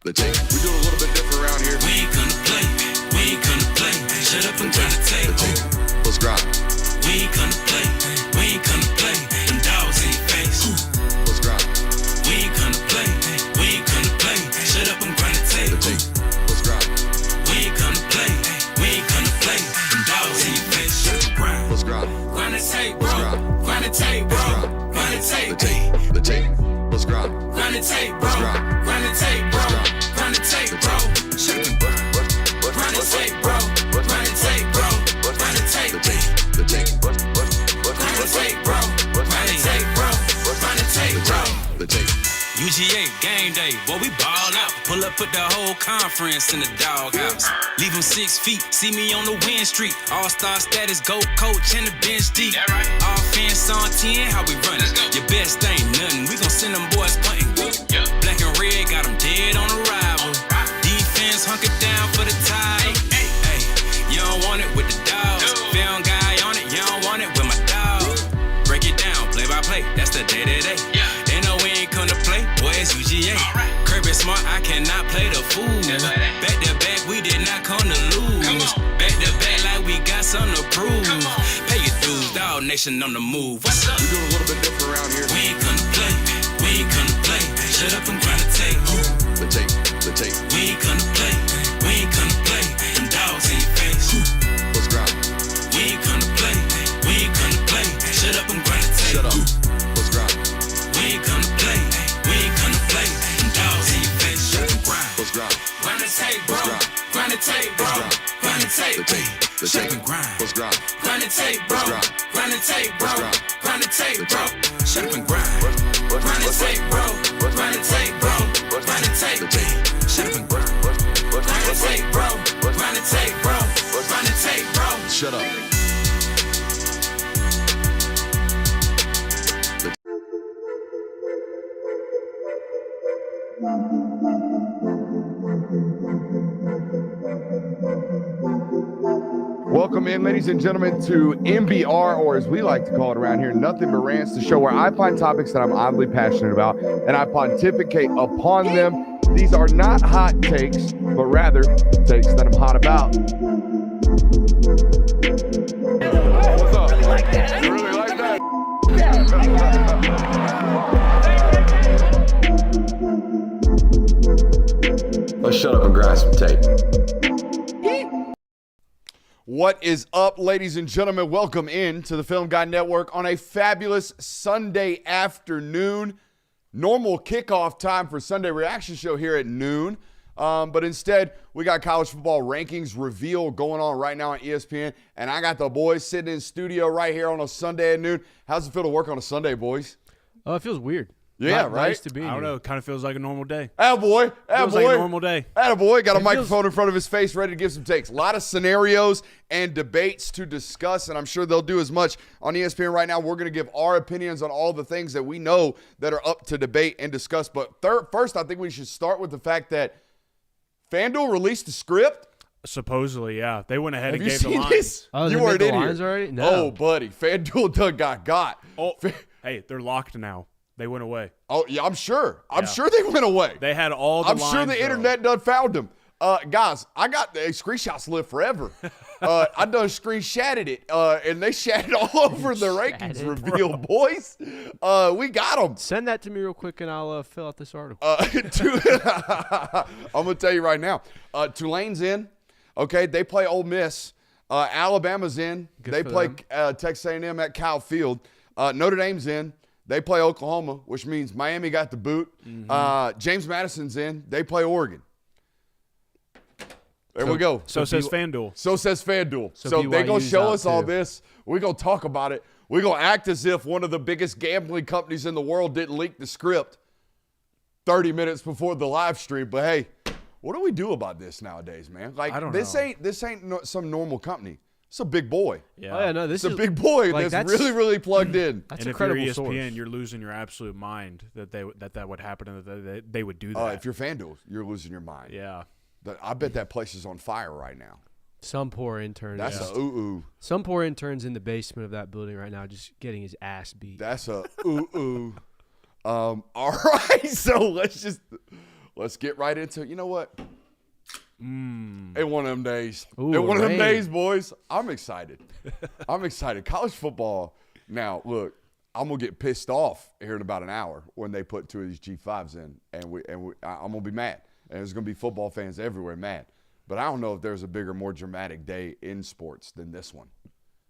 the tape. We do it a little bit different around here. We ain't gonna play. We ain't gonna play. Shut up and grind the tape. Let's grind. We ain't gonna play. We ain't gonna play. Them dogs in your face. Let's grind. We ain't gonna play. We ain't gonna play. Shut up and grind the tape. Let's grind. We ain't gonna play. We ain't gonna play. Them dogs in your face. Shut up and grind. Let's grind. Grind the tape, bro. Grind the tape, bro. Grind the tape. The tape. Let's grind. Grind the tape, bro. Grind the tape, bro. Grind the tape, bro. Shut up and grind. Grind the tape, bro. Grind the tape, bro. Grind the tape. The tape. Grind the tape, bro. Grind the tape, bro. Grind the tape, bro. The tape. UGA game day, boy, we ball out. Pull up, put the whole conference in the doghouse. Leave them 6 feet, see me on the win streak. All-star status, go coach, and the bench deep. Offense on 10, how we run it? Your best ain't nothing, we gon' send them boys punting. Black and red, got them dead on arrival. Defense hunker down for the tie. Hey, you don't want it with the dogs. Found guy on it, you don't want it with my dog. Break it down, play by play, that's the day-to-day. They know we ain't come to play, boy, it's UGA. Kirby smart, I cannot play the fool. Back to back, we did not come to lose. Back to back like we got something to prove. Pay your dues, dog nation on the move. What's up? We do it a little bit different around here. We ain't gonna play, we ain't gonna play. Shut up and grind the tape. The tape. The tape. We ain't gonna play, we ain't gonna play. Them dogs in your face. Let's grind. We ain't gonna play, we ain't gonna play. Shut up and grind the tape. Shut up. Let's grind. We ain't gonna play, we ain't gonna play. Them dogs in your face. Shut up and grind. Let's grind. Grind the tape, bro. Grind the tape, bro. Grind the tape. The tape. The Shut up tape. and grind. Let's grind. Grind the tape, bro. Grind the tape, bro. Grind the tape, bro. Shut up and grind. Grind the tape, bro. Grind the tape, bro. Grind the tape. Shut up and grind. Grind the tape, bro. Grind the tape, bro. Grind the tape, bro. Shut up. Welcome in, ladies and gentlemen, to MBR, or as we like to call it around here, Nothing But Rants, the show where I find topics that I'm oddly passionate about and I pontificate upon them. These are not hot takes, but rather takes that I'm hot about. What's up? You really like that? Let's shut up and grind some tape. What is up, ladies and gentlemen? Welcome in to the Film Guy Network on a fabulous Sunday afternoon. Normal kickoff time for Sunday Reaction Show here at noon. But instead, we got college football rankings reveal going on right now on ESPN. And I got the boys sitting in studio right here on a Sunday at noon. How's it feel to work on a Sunday, boys? Oh, it feels weird. Yeah, right? Nice to be I don't here. know. It kind of feels like a normal day. Attaboy. Feels like a normal day. Attaboy. Got a It microphone in front of his face, ready to give some takes. A lot of scenarios and debates to discuss, and I'm sure they'll do as much on ESPN right now. We're going to give our opinions on all the things that we know that are up to debate and discuss. But first, I think we should start with the fact that FanDuel released a script. Supposedly, yeah. They went ahead Have and you gave the seen lines. this? Oh, You they weren't made the in lines here. already? No. Oh, buddy. FanDuel done got. Oh, hey, they're locked now. They went away. Oh, yeah, I'm sure. I'm Yeah. sure they went away. They had all the I'm lines. sure the internet done found them. Guys, I got the screenshots live forever. I done screenshotted it, and they shatted all over the rankings reveal, boys. We got them. Send that to me real quick, and I'll fill out this article. I'm going to tell you right now. Tulane's in. Okay, they play Ole Miss. Alabama's in. Good They for play them. Texas A&M at Kyle Field. Notre Dame's in. They play Oklahoma, which means Miami got the boot. James Madison's in. They play Oregon. There we go. So says FanDuel. So says FanDuel. So So they're going to BYU's show out us all too. this. We're going to talk about it. We're going to act as if one of the biggest gambling companies in the world didn't leak the script 30 minutes before the live stream. But, hey, what do we do about this nowadays, man? Like, I don't this know. ain't some normal company. It's a big boy. Yeah. Oh, yeah, no, this It's a is big boy like, that's that's- really, really plugged in. That's And a if you're credible ESPN, source. you're losing your absolute mind that that would happen and that they would do that. If you're FanDuel, you're losing your mind. yeah. I bet that place is on fire right now. Some poor intern. That's just- a ooh-ooh. Some poor intern's in the basement of that building right now, just getting his ass beat. That's a ooh-ooh. All right, so let's let's get right into it. You know what? In one of them days. Ooh, In one of them rain. days, boys. I'm excited. I'm excited. College football. Now, look, I'm going to get pissed off here in about an hour when they put 2 of these G5s in, and I'm going to be mad. And there's going to be football fans everywhere mad. But I don't know if there's a bigger, more dramatic day in sports than this one.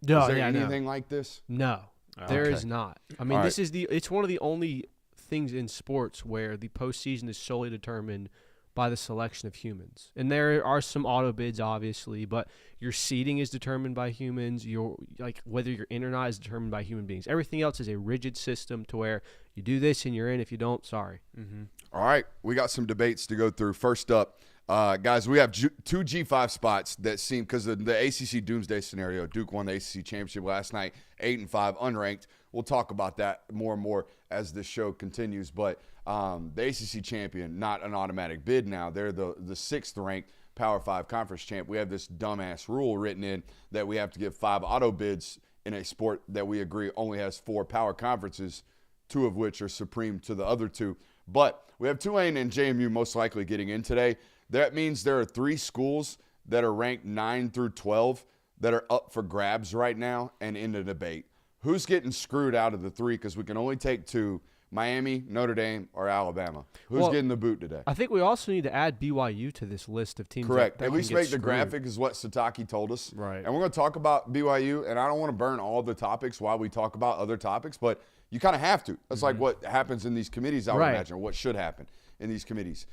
No, Is there yeah, anything like this? No, there is not. I mean, All this is it's one of the only things in sports where the postseason is solely determined by the selection of humans. And there are some auto bids, obviously, but your seeding is determined by humans. Your whether you're in or not is determined by human beings. Everything else is a rigid system to where you do this and you're in. If you don't, sorry. Mm-hmm. All right, we got some debates to go through. First up, guys, we have 2 G5 spots that seem, because of the ACC doomsday scenario, Duke won the ACC championship last night, 8-5, unranked. We'll talk about that more and more as this show continues. But the ACC champion, not an automatic bid now. They're the 6th-ranked Power 5 conference champ. We have this dumbass rule written in that we have to give 5 auto bids in a sport that we agree only has 4 power conferences, 2 of which are supreme to the other 2. But we have Tulane and JMU most likely getting in today. That means there are 3 schools that are ranked 9 through 12 that are up for grabs right now and in the debate. Who's getting screwed out of the 3? Because we can only take 2, Miami, Notre Dame, or Alabama. Who's getting the boot today? I think we also need to add BYU to this list of teams. Correct. That At can least get make the screwed. graphic is what Sataki told us. Right. And we're going to talk about BYU, and I don't want to burn all the topics while we talk about other topics, but you kind of have to. That's like what happens in these committees, I would imagine, or what should happen in these committees.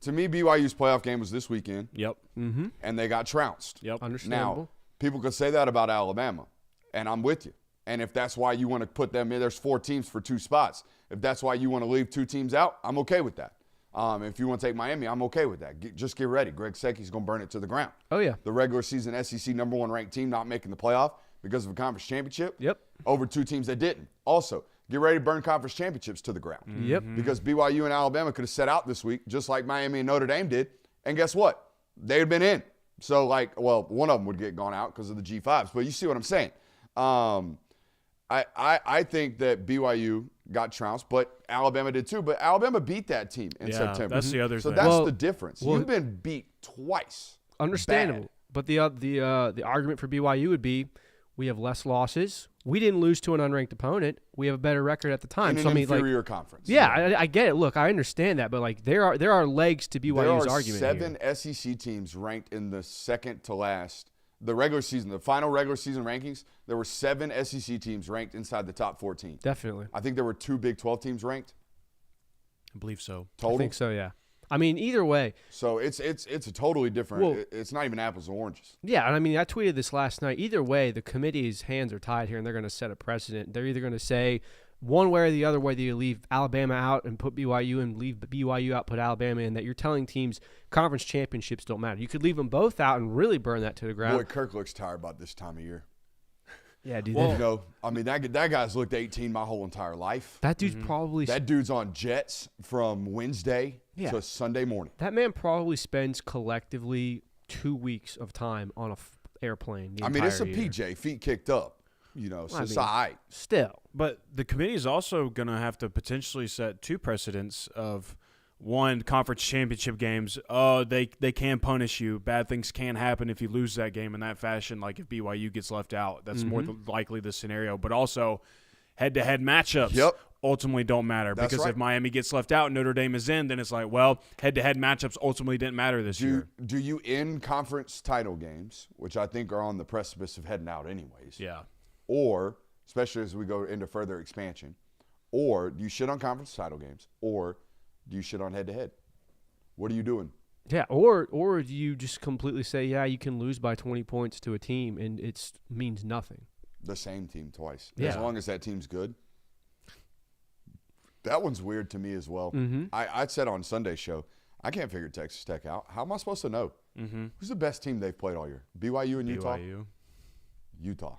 To me, BYU's playoff game was this weekend. Yep. And they got trounced. Yep. Understandable. Now, people could say that about Alabama, and I'm with you. And if that's why you want to put them in, there's 4 teams for 2 spots. If that's why you want to leave 2 teams out, I'm okay with that. If you want to take Miami, I'm okay with that. Just get ready. Greg Sankey's going to burn it to the ground. Oh, yeah. The regular season SEC number 1 ranked team not making the playoff because of a conference championship. Yep. Over 2 teams that didn't. Also, get ready to burn conference championships to the ground. Yep. Because BYU and Alabama could have set out this week just like Miami and Notre Dame did. And guess what? They'd have been in. So, one of them would get gone out because of the G5s. But you see what I'm saying. I think that BYU got trounced, but Alabama did too. But Alabama beat that team in September. That's the other So thing. that's the difference. well- You've been beat twice. Understandable. Bad. But the argument for BYU would be we have less losses. We didn't lose to an unranked opponent. We have a better record at the time. In So an I mean, inferior conference. yeah, I get it. Look, I understand that, but there are legs to BYU's There are argument 7 here. SEC teams ranked in the second to last. The regular season, the final regular season rankings, there were 7 SEC teams ranked inside the top 14. Definitely. I think there were 2 Big 12 teams ranked I believe so. total. I think so, yeah. I mean, either way, So it's a totally different. Well- It's not even apples and oranges. yeah, and I mean, I tweeted this last night. Either way, the committee's hands are tied here, and they're going to set a precedent. They're either going to say one way or the other, whether you leave Alabama out and put BYU and leave BYU out, put Alabama in, that you're telling teams conference championships don't matter. You could leave them both out and really burn that to the ground. Boy, Kirk looks tired about this time of year. Yeah, dude. You know, I mean, that guy's looked 18 my whole entire life. that dude's probably That dude's on jets from Wednesday Yeah. to Sunday morning. that man probably spends collectively 2 weeks of time on a airplane. I mean, it's a entire year. PJ, feet kicked up, so I it's mean- all right. Still, But the committee is also going to have to potentially set 2 precedents of, one, conference championship games. Oh, they can punish you. Bad things can happen if you lose that game in that fashion, like if BYU gets left out. That's more likely the scenario. But also, head-to-head matchups Yep. ultimately don't matter. That's Because right. if Miami gets left out and Notre Dame is in, then it's like, well, head-to-head matchups ultimately didn't matter this year. Do you end conference title games, which I think are on the precipice of heading out anyways, Yeah. or especially as we go into further expansion, or do you shit on conference title games, or do you shit on head-to-head? What are you doing? yeah. Or do you just completely say, yeah, you can lose by 20 points to a team and it means nothing. The same team twice, as Yeah. long as that team's good. That one's weird to me as well. Mm-hmm. I said on Sunday's show, I can't figure Texas Tech out. How am I supposed to know? Mm-hmm. Who's the best team they've played all year? BYU and Utah? BYU. Utah.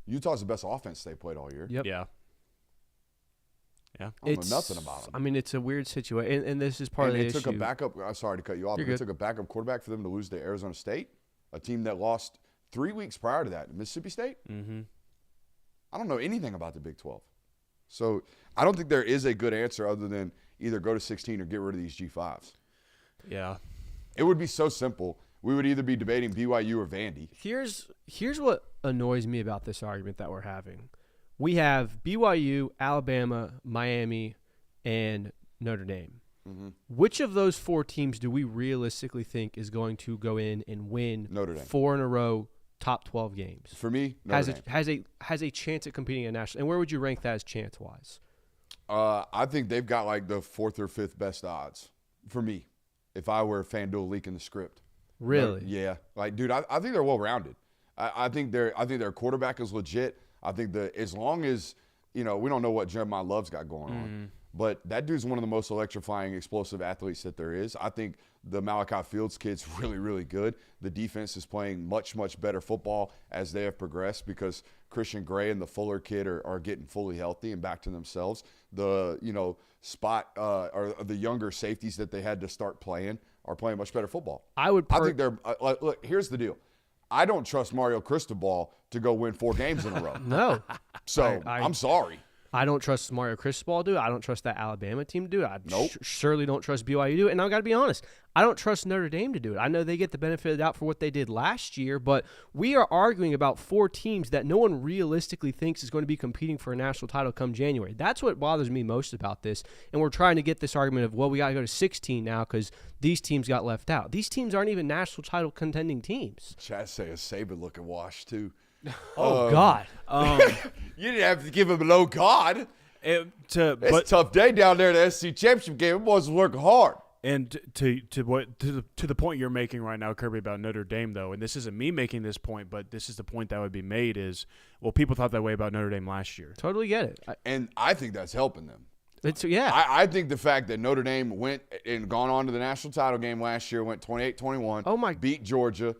Utah's the best offense they played all year. Yep. Yeah. I don't know nothing about them. I mean, it's a weird situation, and this is part And of they the took issue. a backup. I'm sorry to cut you off. You're But they good. took a backup quarterback for them to lose to Arizona State, a team that lost 3 weeks prior to that. Mississippi State. Mm-hmm. I don't know anything about the Big 12. So I don't think there is a good answer other than either go to 16 or get rid of these G5s. Yeah. It would be so simple. We would either be debating BYU or Vandy. Here's what annoys me about this argument that we're having. We have BYU, Alabama, Miami, and Notre Dame. Mm-hmm. Which of those 4 teams do we realistically think is going to go in and win Notre Dame. 4 in a row, top 12 games? For me, Notre Dame. Has a chance at competing at national. And where would you rank that as chance-wise? I think they've got like the 4th or 5th best odds for me. If I were FanDuel leaking the script. Really? Yeah. Like, dude, I think they're well-rounded. I think their quarterback is legit. I think as long as, we don't know what Jeremiah Love's got going on. But that dude's one of the most electrifying, explosive athletes that there is. I think the Malachi Fields kid's really, really good. The defense is playing much, much better football as they have progressed because Christian Gray and the Fuller kid are getting fully healthy and back to themselves. The, or the younger safeties that they had to start playing are playing much better football. I think they're look, here's the deal. I don't trust Mario Cristobal to go win 4 games in a row. No. So I'm sorry. I don't trust Mario Cristobal to do it. I don't trust that Alabama team to do it. I Nope. surely don't trust BYU to do it. And I've got to be honest, I don't trust Notre Dame to do it. I know they get the benefit of the doubt for what they did last year, but we are arguing about 4 teams that no one realistically thinks is going to be competing for a national title come January. That's what bothers me most about this. And we're trying to get this argument of, well, we got to go to 16 now because these teams got left out. These teams aren't even national title contending teams. Chad say a Saban-looking wash, too. Oh, God. You didn't have to give him no God. It's a But tough day down there in the SC Championship game. Them boys working hard. And to the point you're making right now, Kirby, about Notre Dame, though, and this isn't me making this point, but this is the point that would be made is, well, people thought that way about Notre Dame last year. Totally get it. And I think that's helping them. Yeah. I think the fact that Notre Dame went and gone on to the national title game last year, went 28-21, beat Georgia,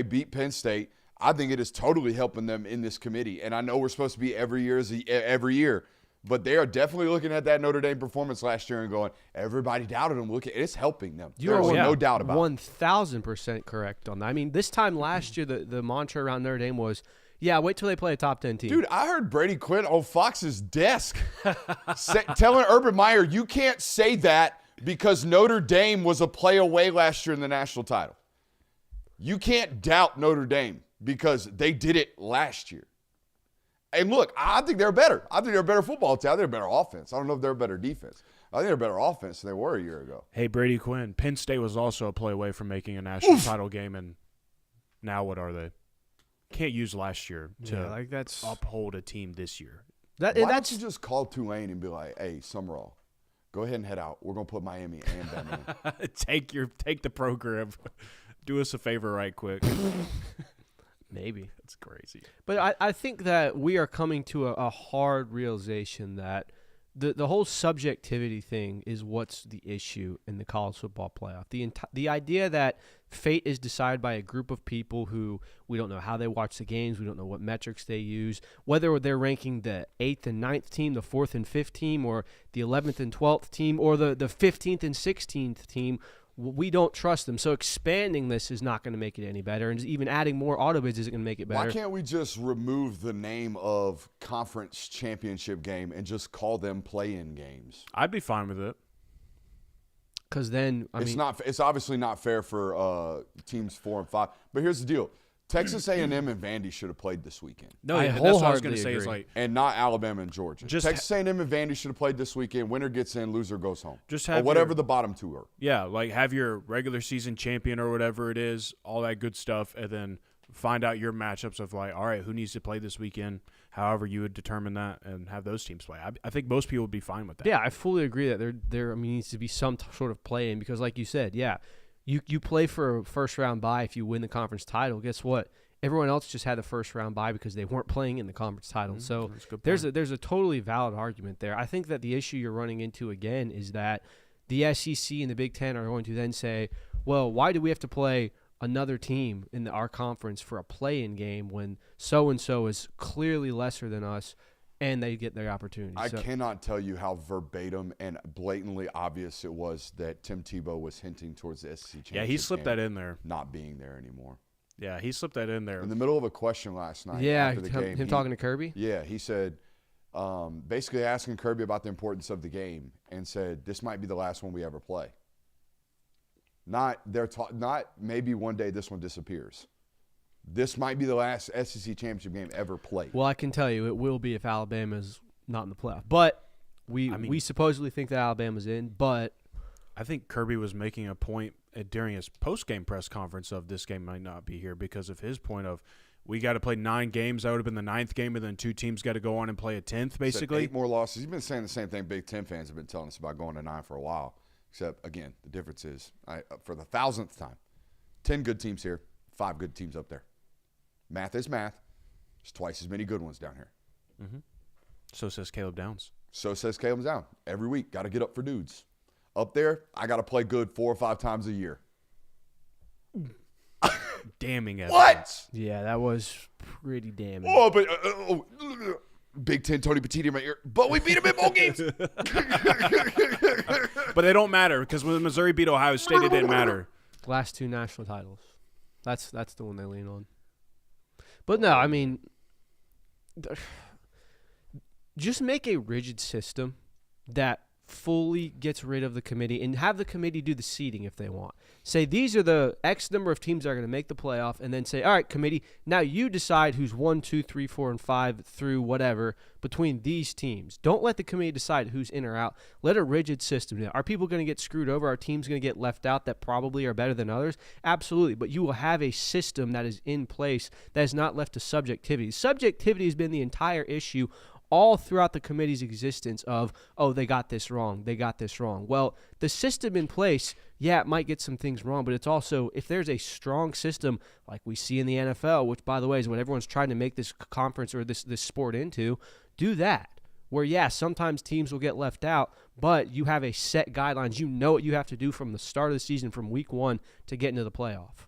beat Penn State. I think it is totally helping them in this committee. And I know we're supposed to be every year. But they are definitely looking at that Notre Dame performance last year and going, everybody doubted them. It's helping them. There's no doubt about it. 1,000% correct on that. I mean, this time last year, the mantra around Notre Dame was, wait till they play a top 10 team. Dude, I heard Brady Quinn on Fox's desk telling Urban Meyer, you can't say that because Notre Dame was a play away last year in the national title. You can't doubt Notre Dame because they did it last year. And look, I think they're better. I think they're a better football team. I think they're a better offense. I don't know if they're a better defense. I think they're a better offense than they were a year ago. Hey, Brady Quinn, Penn State was also a play away from making a national title game, and now what are they? Can't use last year to uphold a team this year. Why don't you just call Tulane and be like, hey, Summerall, go ahead and head out. We're going to put Miami and Bama in. Take the program. Do us a favor right quick. Maybe. That's crazy. But I think that we are coming to a hard realization that the whole subjectivity thing is what's the issue in the college football playoff. The idea that fate is decided by a group of people who we don't know how they watch the games, we don't know what metrics they use, whether they're ranking the 8th and 9th team, the 4th and 5th team, or the 11th and 12th team, or the 15th and 16th team. We don't trust them. So expanding this is not going to make it any better. And even adding more auto bids isn't going to make it better. Why can't we just remove the name of conference championship game and just call them play-in games? I'd be fine with it. Because then, it's obviously not fair for teams 4 and 5. But here's the deal. Texas A&M and Vandy should have played this weekend. No, I that's what I was wholeheartedly going to say. agree. Is like, and not Alabama and Georgia. Texas A&M and Vandy should have played this weekend. Winner gets in, loser goes home. Or whatever the bottom 2 are. Yeah, like have your regular season champion or whatever it is, all that good stuff, and then find out your matchups of like, all right, who needs to play this weekend, however you would determine that, and have those teams play. I think most people would be fine with that. Yeah, I fully agree that there needs to be some sort of play-in because like you said, you play for a first-round bye if you win the conference title. Guess what? Everyone else just had the first-round bye because they weren't playing in the conference title. So there's a totally valid argument there. I think that the issue you're running into again is that the SEC and the Big Ten are going to then say, well, why do we have to play another team in our conference for a play-in game when so-and-so is clearly lesser than us and they get their opportunity? I cannot tell you how verbatim and blatantly obvious it was that Tim Tebow was hinting towards the SEC championship. Yeah, he slipped that in there. Not being there anymore. Yeah, he slipped that in there. In the middle of a question last night after the game. Him talking to Kirby? Yeah, he said, basically asking Kirby about the importance of the game and said, this might be the last one we ever play. Not maybe one day this one disappears. This might be the last SEC championship game ever played. Well, I can tell you it will be if Alabama's not in the playoff. But we supposedly think that Alabama's in, but I think Kirby was making a point during his post-game press conference of this game might not be here because of his point of we got to play 9 games. That would have been the 9th game, and then 2 teams got to go on and play a 10th, basically. 8 more losses. He's been saying the same thing Big Ten fans have been telling us about going to 9 for a while. Except, again, the difference is, for the 1,000th time, 10 good teams here, 5 good teams up there. Math is math. There's twice as many good ones down here. Mm-hmm. So says Caleb Downs. So says Caleb Downs. Every week, got to get up for dudes. Up there, I got to play good 4 or 5 times a year. Damning evidence. What? yeah, that was pretty damning. Oh, but Big Ten Tony Petiti in my ear. But we beat him in bowl games. But they don't matter because when Missouri beat Ohio State, it didn't matter. Last 2 national titles. That's the one they lean on. But no, I mean, just make a rigid system that fully gets rid of the committee and have the committee do the seeding if they want. Say these are the X number of teams that are going to make the playoff, and then say, all right, committee, now you decide who's 1, 2, 3, 4, and 5 through whatever between these teams. Don't let the committee decide who's in or out. Let a rigid system do. Are people going to get screwed over? Are teams going to get left out that probably are better than others? Absolutely, but you will have a system that is in place that is not left to subjectivity. Subjectivity has been the entire issue all throughout the committee's existence of, oh, they got this wrong, they got this wrong. Well, the system in place, yeah, it might get some things wrong, but it's also, if there's a strong system like we see in the NFL, which, by the way, is what everyone's trying to make this conference or this sport into, do that. Where, yeah, sometimes teams will get left out, but you have a set guidelines. You know what you have to do from the start of the season, from week 1 to get into the playoff.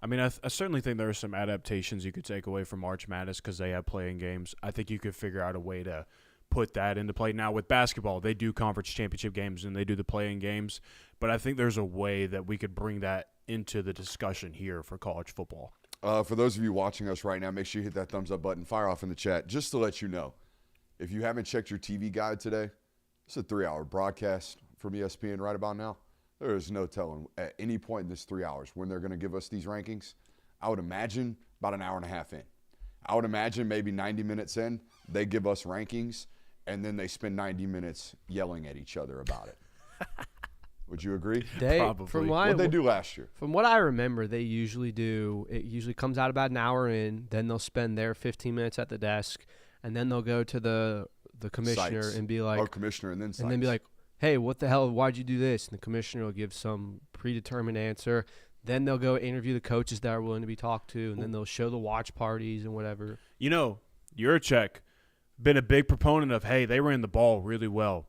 I mean, I certainly think there are some adaptations you could take away from March Madness because they have playing games. I think you could figure out a way to put that into play. Now, with basketball, they do conference championship games and they do the playing games, but I think there's a way that we could bring that into the discussion here for college football. For those of you watching us right now, make sure you hit that thumbs up button, fire off in the chat, just to let you know. If you haven't checked your TV guide today, it's a 3-hour broadcast from ESPN right about now. There is no telling at any point in this 3 hours when they're going to give us these rankings. I would imagine about an hour and a half in. I would imagine maybe 90 minutes in, they give us rankings, and then they spend 90 minutes yelling at each other about it. Would you agree? Probably. What did they do last year? From what I remember, they usually do, it usually comes out about an hour in, then they'll spend their 15 minutes at the desk, and then they'll go to the commissioner Sites. and be like, Commissioner and then sites. and then be like, hey, what the hell, why'd you do this? And the commissioner will give some predetermined answer. Then they'll go interview the coaches that are willing to be talked to, and then they'll show the watch parties and whatever. You know, Juracek, been a big proponent of, hey, they ran the ball really well.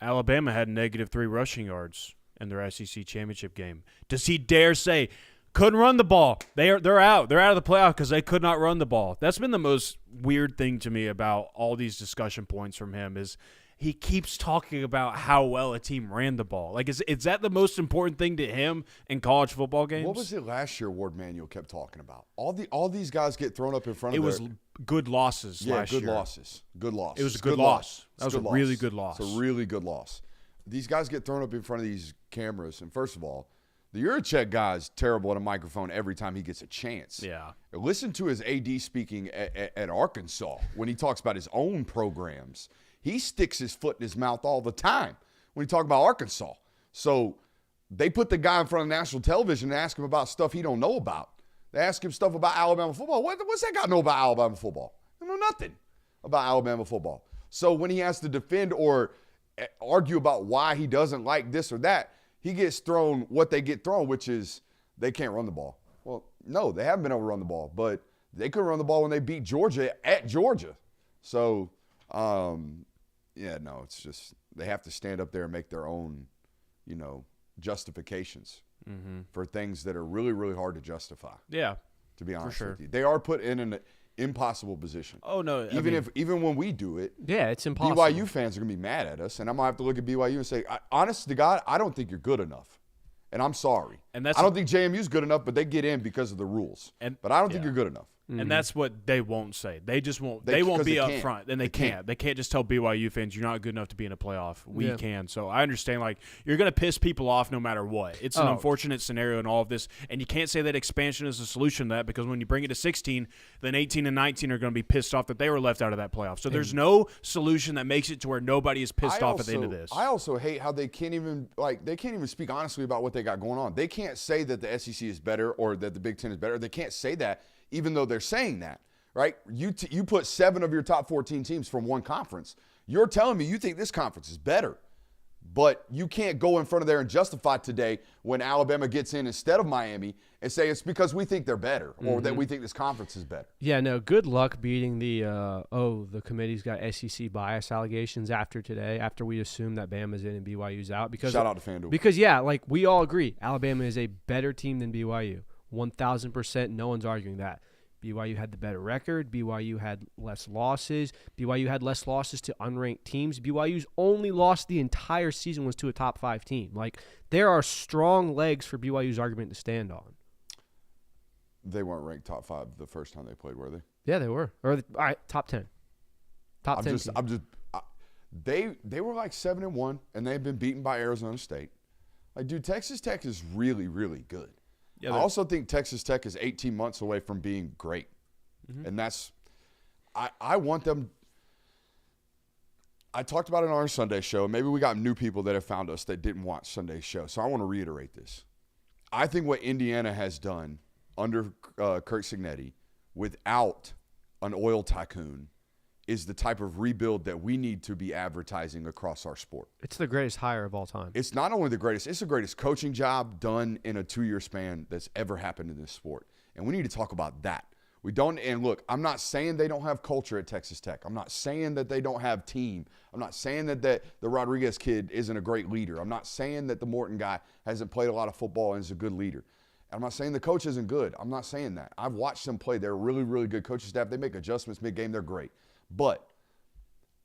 Alabama had -3 rushing yards in their SEC championship game. Does he dare say, couldn't run the ball? They're out. They're out of the playoff because they could not run the ball. That's been the most weird thing to me about all these discussion points from him is he keeps talking about how well a team ran the ball. Like, is that the most important thing to him in college football games? What was it last year Ward Manuel kept talking about? All these guys get thrown up in front of it was good losses last year. Good losses. Good losses. It was a good loss. That was a really good loss. It's a really good loss. These guys get thrown up in front of these cameras, and first of all, the Juracek guy is terrible at a microphone every time he gets a chance. Yeah. Listen to his AD speaking at Arkansas when he talks about his own programs. He sticks his foot in his mouth all the time when he talks about Arkansas. So they put the guy in front of national television and ask him about stuff he don't know about. They ask him stuff about Alabama football. What's that guy know about Alabama football? He don't know nothing about Alabama football. So when he has to defend or argue about why he doesn't like this or that, he gets thrown what they get thrown, which is they can't run the ball. Well, no, they haven't been able to run the ball, but they couldn't run the ball when they beat Georgia at Georgia. So, it's just they have to stand up there and make their own, justifications for things that are really, really hard to justify. Yeah, to be honest sure. with you, they are put in an impossible position. Oh no! Even when we do it, Yeah, it's impossible. BYU fans are gonna be mad at us, and I'm gonna have to look at BYU and say, honest to God, I don't think you're good enough, and I'm sorry. And that's I don't think JMU's good enough, but they get in because of the rules. But I don't think you're good enough. And that's what they won't say. They just won't. They- They won't 'cause be they up can't. front, and they They can't. can't. They can't just tell BYU fans you're not good enough to be in a playoff. We Yeah. can. So I understand. Like you're going to piss people off no matter what. It's an unfortunate scenario in all of this, and you can't say that expansion is a solution to that because when you bring it to 16, then 18 and 19 are going to be pissed off that they were left out of that playoff. So there's no solution that makes it to where nobody is pissed off at the end of this. I also hate how they can't even speak honestly about what they got going on. They can't say that the SEC is better or that the Big Ten is better. They can't say that even though they're saying that. Right? You put 7 of your top 14 teams from one conference. You're telling me you think this conference is better. But you can't go in front of there and justify today when Alabama gets in instead of Miami and say it's because we think they're better or that we think this conference is better. Yeah, no, good luck beating the committee's got SEC bias allegations after today, after we assume that Bama's in and BYU's out. Because Shout out to FanDuel. Because, yeah, like we all agree, Alabama is a better team than BYU. 1,000%, no one's arguing that. BYU had the better record. BYU had less losses. BYU had less losses to unranked teams. BYU's only loss the entire season was to a top 5 team. Like, there are strong legs for BYU's argument to stand on. They weren't ranked top 5 the first time they played, were they? Yeah, they were. All right, top 10. Top 10 team. They were like 7-1, and they've been beaten by Arizona State. Like, dude, Texas Tech is really, really good. Yeah, I also think Texas Tech is 18 months away from being great. And that's – I want them – I talked about it on our Sunday show. Maybe we got new people that have found us that didn't watch Sunday's show. So I want to reiterate this. I think what Indiana has done under Kirk Cignetti without an oil tycoon is the type of rebuild that we need to be advertising across our sport. It's the greatest hire of all time. It's not only the greatest, it's the greatest coaching job done in a 2-year span that's ever happened in this sport. And we need to talk about that. We don't, and look, I'm not saying they don't have culture at Texas Tech. I'm not saying that they don't have team. I'm not saying that the Rodriguez kid isn't a great leader. I'm not saying that the Morton guy hasn't played a lot of football and is a good leader. I'm not saying the coach isn't good. I'm not saying that. I've watched them play. They're a really, really good coaching staff. They make adjustments mid-game. They're great. But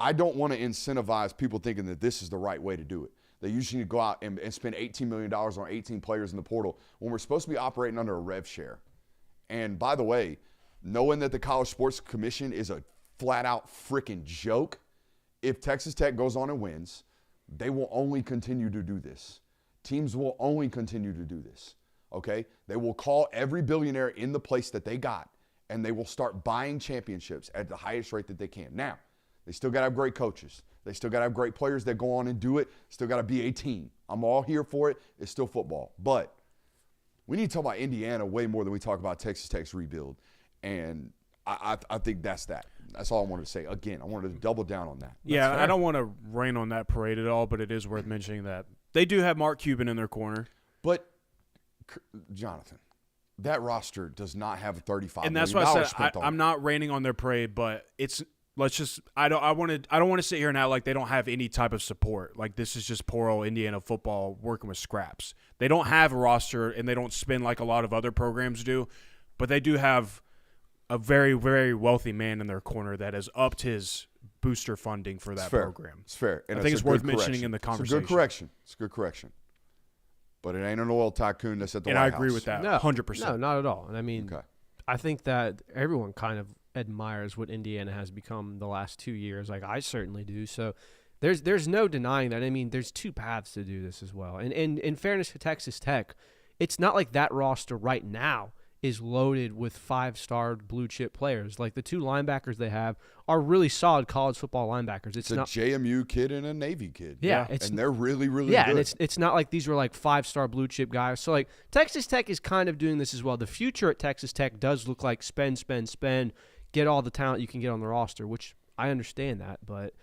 I don't want to incentivize people thinking that this is the right way to do it. They usually need to go out and spend $18 million on 18 players in the portal when we're supposed to be operating under a rev share. And by the way, knowing that the College Sports Commission is a flat-out freaking joke, if Texas Tech goes on and wins, they will only continue to do this. Teams will only continue to do this, okay? They will call every billionaire in the place that they got, and they will start buying championships at the highest rate that they can. Now, they still got to have great coaches. They still got to have great players that go on and do it. Still got to be a team. I'm all here for it. It's still football. But we need to talk about Indiana way more than we talk about Texas Tech's rebuild. And I think that's that. That's all I wanted to say. Again, I wanted to double down on that. Yeah, I don't want to rain on that parade at all, but it is worth mentioning that they do have Mark Cuban in their corner. But, Jonathan, that roster does not have a $35 and that's million why I said spent on I'm it. not raining on their parade, but it's let's just I don't want to sit here and act like they don't have any type of support. Like this is just poor old Indiana football working with scraps. They don't have a roster and they don't spend like a lot of other programs do, but they do have a very, very wealthy man in their corner that has upped his booster funding for that program. It's fair. And I think it's a worth good mentioning correction. in the It's conversation. a good correction. It's a good correction. But it ain't an oil tycoon that's at the And White I House. agree with that No, 100%. No, not at all. And I mean, Okay. I think that everyone kind of admires what Indiana has become the last 2 years. Like I certainly do. So there's no denying that. I mean, there's 2 paths to do this as well. And in fairness to Texas Tech, it's not like that roster right now is loaded with 5-star blue chip players. Like the 2 linebackers they have are really solid college football linebackers. It's a JMU kid and a Navy kid. Yeah, and they're really, really yeah, good. and it's not like these were like 5-star blue chip guys. So like Texas Tech is kind of doing this as well. The future at Texas Tech does look like spend, get all the talent you can get on the roster, which I understand that, but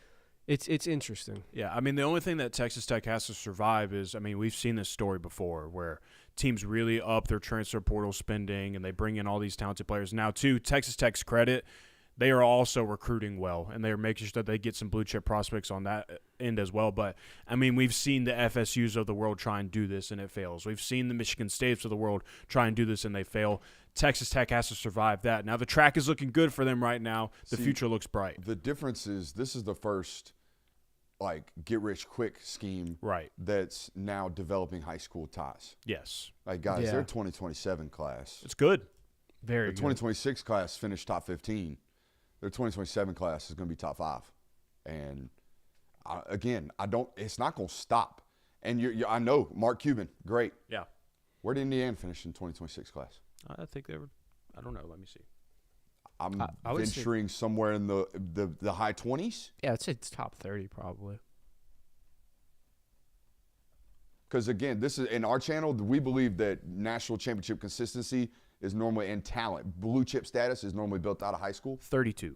it's interesting. Yeah, I mean, the only thing that Texas Tech has to survive is, I mean, we've seen this story before where teams really up their transfer portal spending and they bring in all these talented players. Now, to Texas Tech's credit, they are also recruiting well, and they're making sure that they get some blue-chip prospects on that end as well. But, I mean, we've seen the FSUs of the world try and do this, and it fails. We've seen the Michigan States of the world try and do this, and they fail. Texas Tech has to survive that. Now, the track is looking good for them right now. The future looks bright. The difference is this is the first like get-rich-quick scheme Right. that's now developing high school ties. Yes. Like, guys, Yeah. their 2027 class. It's good. Very Their good. 2026 class finished top 15. Their 2027 class is going to be top 5. And, it's not going to stop. And I know, Mark Cuban, great. Yeah. Where did Indiana finish in 2026 class? I think they were. I don't know. Let me see. I'm I would say- venturing somewhere in the high 20s. Yeah, I'd say it's top 30 probably. Because, again, this is in our channel, we believe that national championship consistency is normally in talent. Blue chip status is normally built out of high school. 32.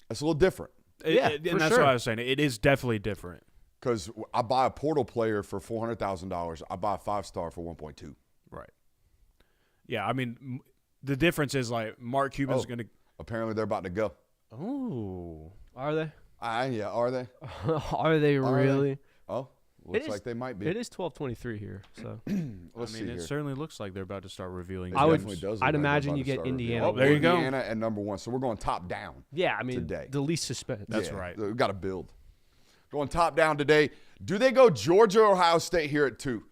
It's a little different. Yeah, and for that's sure. what I was saying. It is definitely different. Because I buy a portal player for $400,000. I buy a 5-star for 1.2. Right. Yeah, I mean, the difference is like Mark Cuban's going to. Apparently, they're about to go. Oh. Are they? Yeah, are they? Are they really? Oh, looks is- like they might be. It is 12:23 here, so Let's I mean, see it here. certainly looks like they're about to start revealing. It I would- definitely does look I'd like they're imagine about you to get start Indiana. revealing. Oh, there you go. Indiana at number 1. So we're going top down. yeah. I mean, Today. the least suspense. That's Yeah, right. We've got to build. Going top down today. Do they go Georgia or Ohio State here at 2?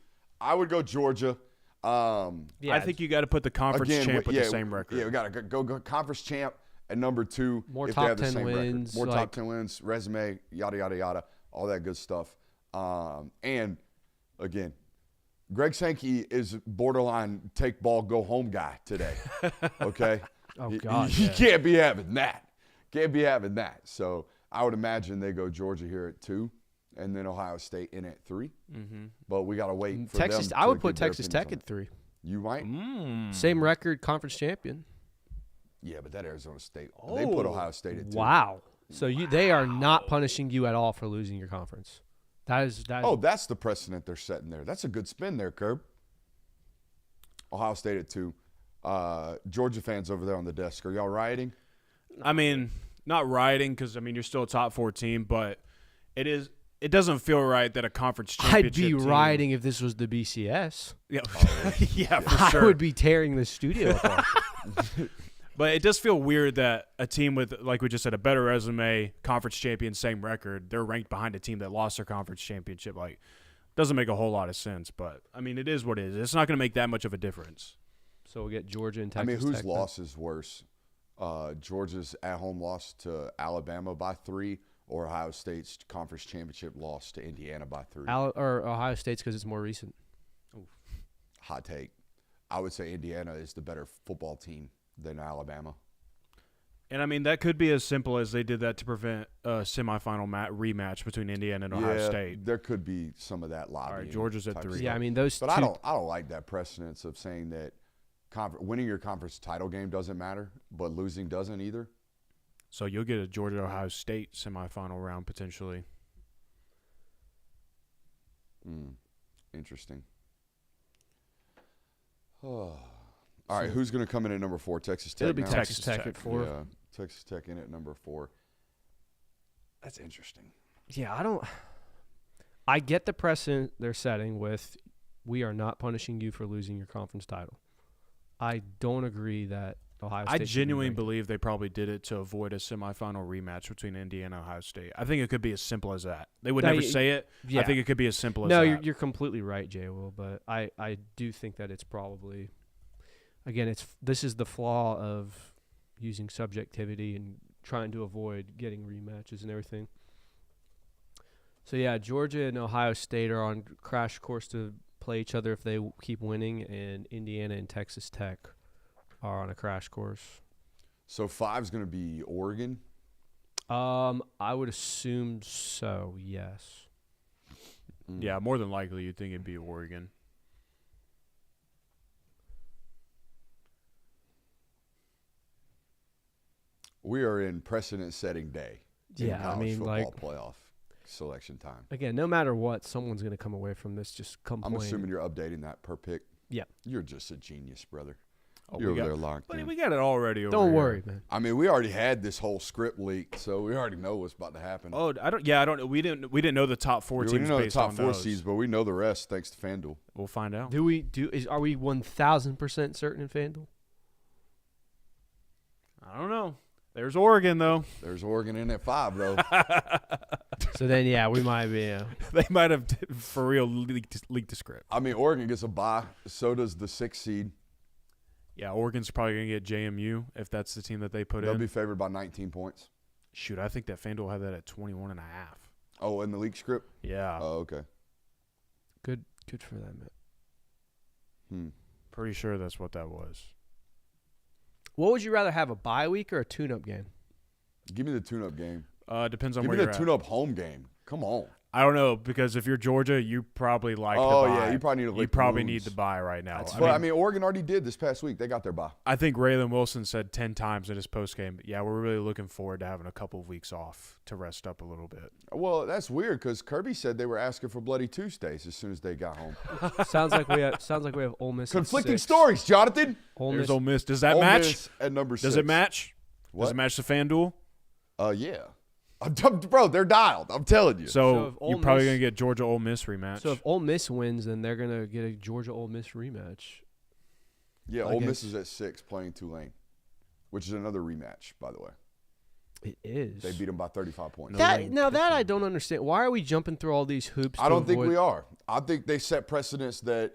I would go Georgia. Yeah, I think you got to put the conference champ with the same record. Yeah, we got to go conference champ at number 2. More if top they have the 10 same record. wins, More like- top 10 wins, resume, yada, yada, yada, all that good stuff. And, again, Greg Sankey is borderline take ball, go home guy today. Okay? Oh, He- God, He yeah. can't be having that. Can't be having that. So I would imagine they go Georgia here at 2, and then Ohio State in at 3. Mm-hmm. But we got to wait for Texas. them I to would put give their Texas opinions Tech on at 3. it. You might? Same record, conference champion. Yeah, but that Arizona State. They put Ohio State at 2. Wow. So they are not punishing you at all for losing your conference. That is. Oh, that's the precedent they're setting there. That's a good spin there, Curb. Ohio State at 2. Georgia fans over there on the desk, are y'all rioting? I mean, not riding because, I mean, you're still a top 4 team, but it doesn't feel right that a conference championship I'd be team, riding if this was the BCS. Yeah, yeah, for sure. I would be tearing the studio apart. But it does feel weird that a team with, like we just said, a better resume, conference champion, same record, they're ranked behind a team that lost their conference championship. Like, doesn't make a whole lot of sense. But, I mean, it is what it is. It's not going to make that much of a difference. So we'll get Georgia and I Texas mean, whose Tech. loss is worse? Georgia's at-home loss to Alabama by 3 or Ohio State's conference championship loss to Indiana by 3? Or Ohio State's because it's more recent. Hot take. I would say Indiana is the better football team than Alabama. And, I mean, that could be as simple as they did that to prevent a semifinal rematch between Indiana and Ohio State. There could be some of that lobbying. All right, Georgia's at type 3. stuff. Yeah, I mean those. But two, I don't like that precedence of saying that winning your conference title game doesn't matter, but losing doesn't either. So you'll get a Georgia-Ohio State semifinal round potentially. Interesting. All right, who's going to come in at number 4? Texas Tech. It'll be now? Texas Tech at 4. Yeah, Texas Tech in at number 4. That's interesting. Yeah, I get the precedent they're setting with we are not punishing you for losing your conference title. I don't agree that Ohio State I should be genuinely ranked. believe they probably did it to avoid a semifinal rematch between Indiana and Ohio State. I think it could be as simple as that. They would No, never you- say it. yeah. I think it could be as simple as No, that. you're completely right, Jay Will, but I do think that it's probably again this is the flaw of using subjectivity and trying to avoid getting rematches and everything. So yeah, Georgia and Ohio State are on crash course to play each other if they keep winning, and Indiana and Texas Tech are on a crash course. So 5 is going to be Oregon. I would assume so. Yes. Yeah, more than likely you'd think it'd be Oregon. We are in precedent-setting day. in Yeah, I college mean, football like playoff selection time. again, no matter what, someone's going to come away from this just I'm complaining. assuming you're updating that per pick. Yeah. You're just a genius, brother. Oh, You're we over got- there locked But in. we got it already over Don't here. worry, man. I mean, we already had this whole script leaked, so we already know what's about to happen. Oh, I don't. We didn't know the top 4 we teams know the based top on 4 those. seeds, but we know the rest thanks to FanDuel. We'll find out. Are we 1,000% certain in FanDuel? I don't know. There's Oregon, though. There's Oregon in at 5, though. So then, yeah, we might be. They might have, for real, leaked the script. I mean, Oregon gets a bye. So does the 6th seed. Yeah, Oregon's probably going to get JMU if that's the team that they put They'll in. be favored by 19 points. Shoot, I think that FanDuel had that at 21.5. Oh, in the league script? Yeah. Oh, okay. Good for them. Pretty sure that's what that was. What would you rather have, a bye week or a tune-up game? Give me the tune-up game. Depends on Give where me you're the at. tune-up home game. Come on. I don't know, because if you're Georgia, you probably like the Oh, bye. yeah, you probably need to You lick probably wounds. need the bye right now. But, I mean, Oregon already did this past week. They got their bye. I think Raylan Wilson said 10 times in his postgame, yeah, we're really looking forward to having a couple of weeks off to rest up a little bit. Well, that's weird because Kirby said they were asking for Bloody Tuesdays as soon as they got home. Sounds like we have Ole Miss. at Conflicting 6. stories, Jonathan. There's Ole Miss. Does that Ole match? Miss at number 6. Does it match? What? Does it match the FanDuel? Yeah. Bro, they're dialed. I'm telling you. So if So Ole you're probably Miss- going to get Georgia Ole Miss rematch. So if Ole Miss wins, then they're gonna get a Georgia Ole Miss rematch. Yeah, I Ole Miss guess. is at 6 playing Tulane, which is another rematch, by the way. It is. They beat them by 35 points. That I don't understand. Why are we jumping through all these hoops? I to don't think avoid- we are. I think they set precedence that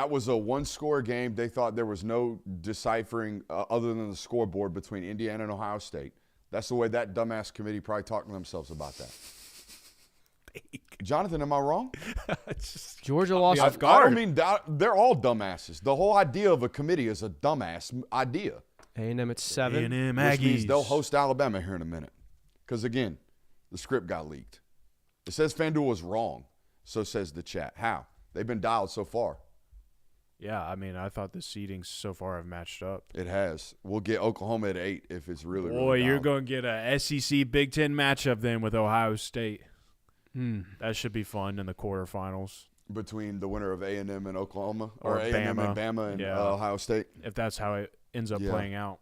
was a one-score game. They thought there was no deciphering other than the scoreboard between Indiana and Ohio State. That's the way that dumbass committee probably talked to themselves about that. Jonathan, am I wrong? Georgia lost. I don't mean that. They're all dumbasses. The whole idea of a committee is a dumbass idea. A&M at 7. A&M Which means Aggies. they'll host Alabama here in a minute. Because, again, the script got leaked. It says FanDuel was wrong. So says the chat. How? They've been dialed so far. Yeah, I mean, I thought the seedings so far have matched up. It has. We'll get Oklahoma at 8 if it's really, Boy, really you're dialed. going to get a SEC Big Ten matchup then with Ohio State. That should be fun in the quarterfinals. Between the winner of A&M and Oklahoma. Or Or A&M and Bama. Bama and Yeah. Ohio State. If that's how it ends up Yeah. playing out.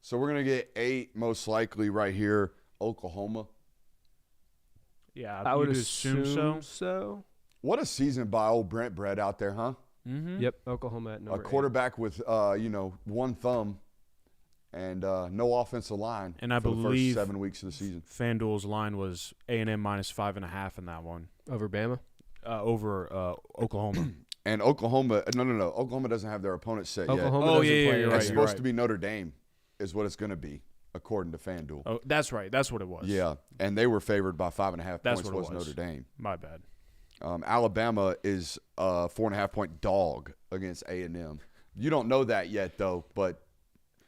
So we're going to get 8 most likely right here, Oklahoma. Yeah, I would you'd assume so. What a season by old Brent Brett out there, huh? Mm-hmm. Yep, Oklahoma at number A quarterback with, one thumb and no offensive line And I for the believe first 7 weeks of the season. FanDuel's line was A&M minus 5.5 in that one 8 over Bama. over Oklahoma. And Oklahoma, no. Oklahoma doesn't have their opponent set Oklahoma yet. Oh, doesn't yeah, play you're yet. It's right. supposed to be Notre Dame is what it's going to be, according to FanDuel. Oh, that's right. That's what it was. Yeah, and they were favored by 5.5 That's points what it was was. Notre Dame. My bad. Alabama is a 4.5-point dog against A&M. You don't know that yet, though, but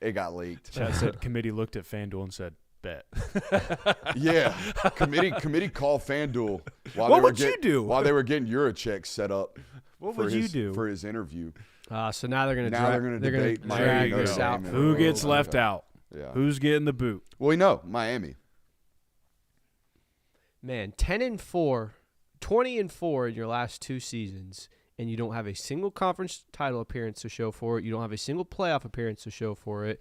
it got leaked. Chad said committee looked at FanDuel and said, bet. Yeah, committee called FanDuel while What they were would you do? while they were getting Eurocheck set up. What for would you his- do? for his interview? So now they're going to Now they're gonna debate Miami, drag Notre this Dame, out. and- Who Oh, gets my left God. out? Yeah. Who's getting the boot? Well, we know Miami. Man, 10-4, 20-4 in your last 2 seasons, and you don't have a single conference title appearance to show for it. You don't have a single playoff appearance to show for it.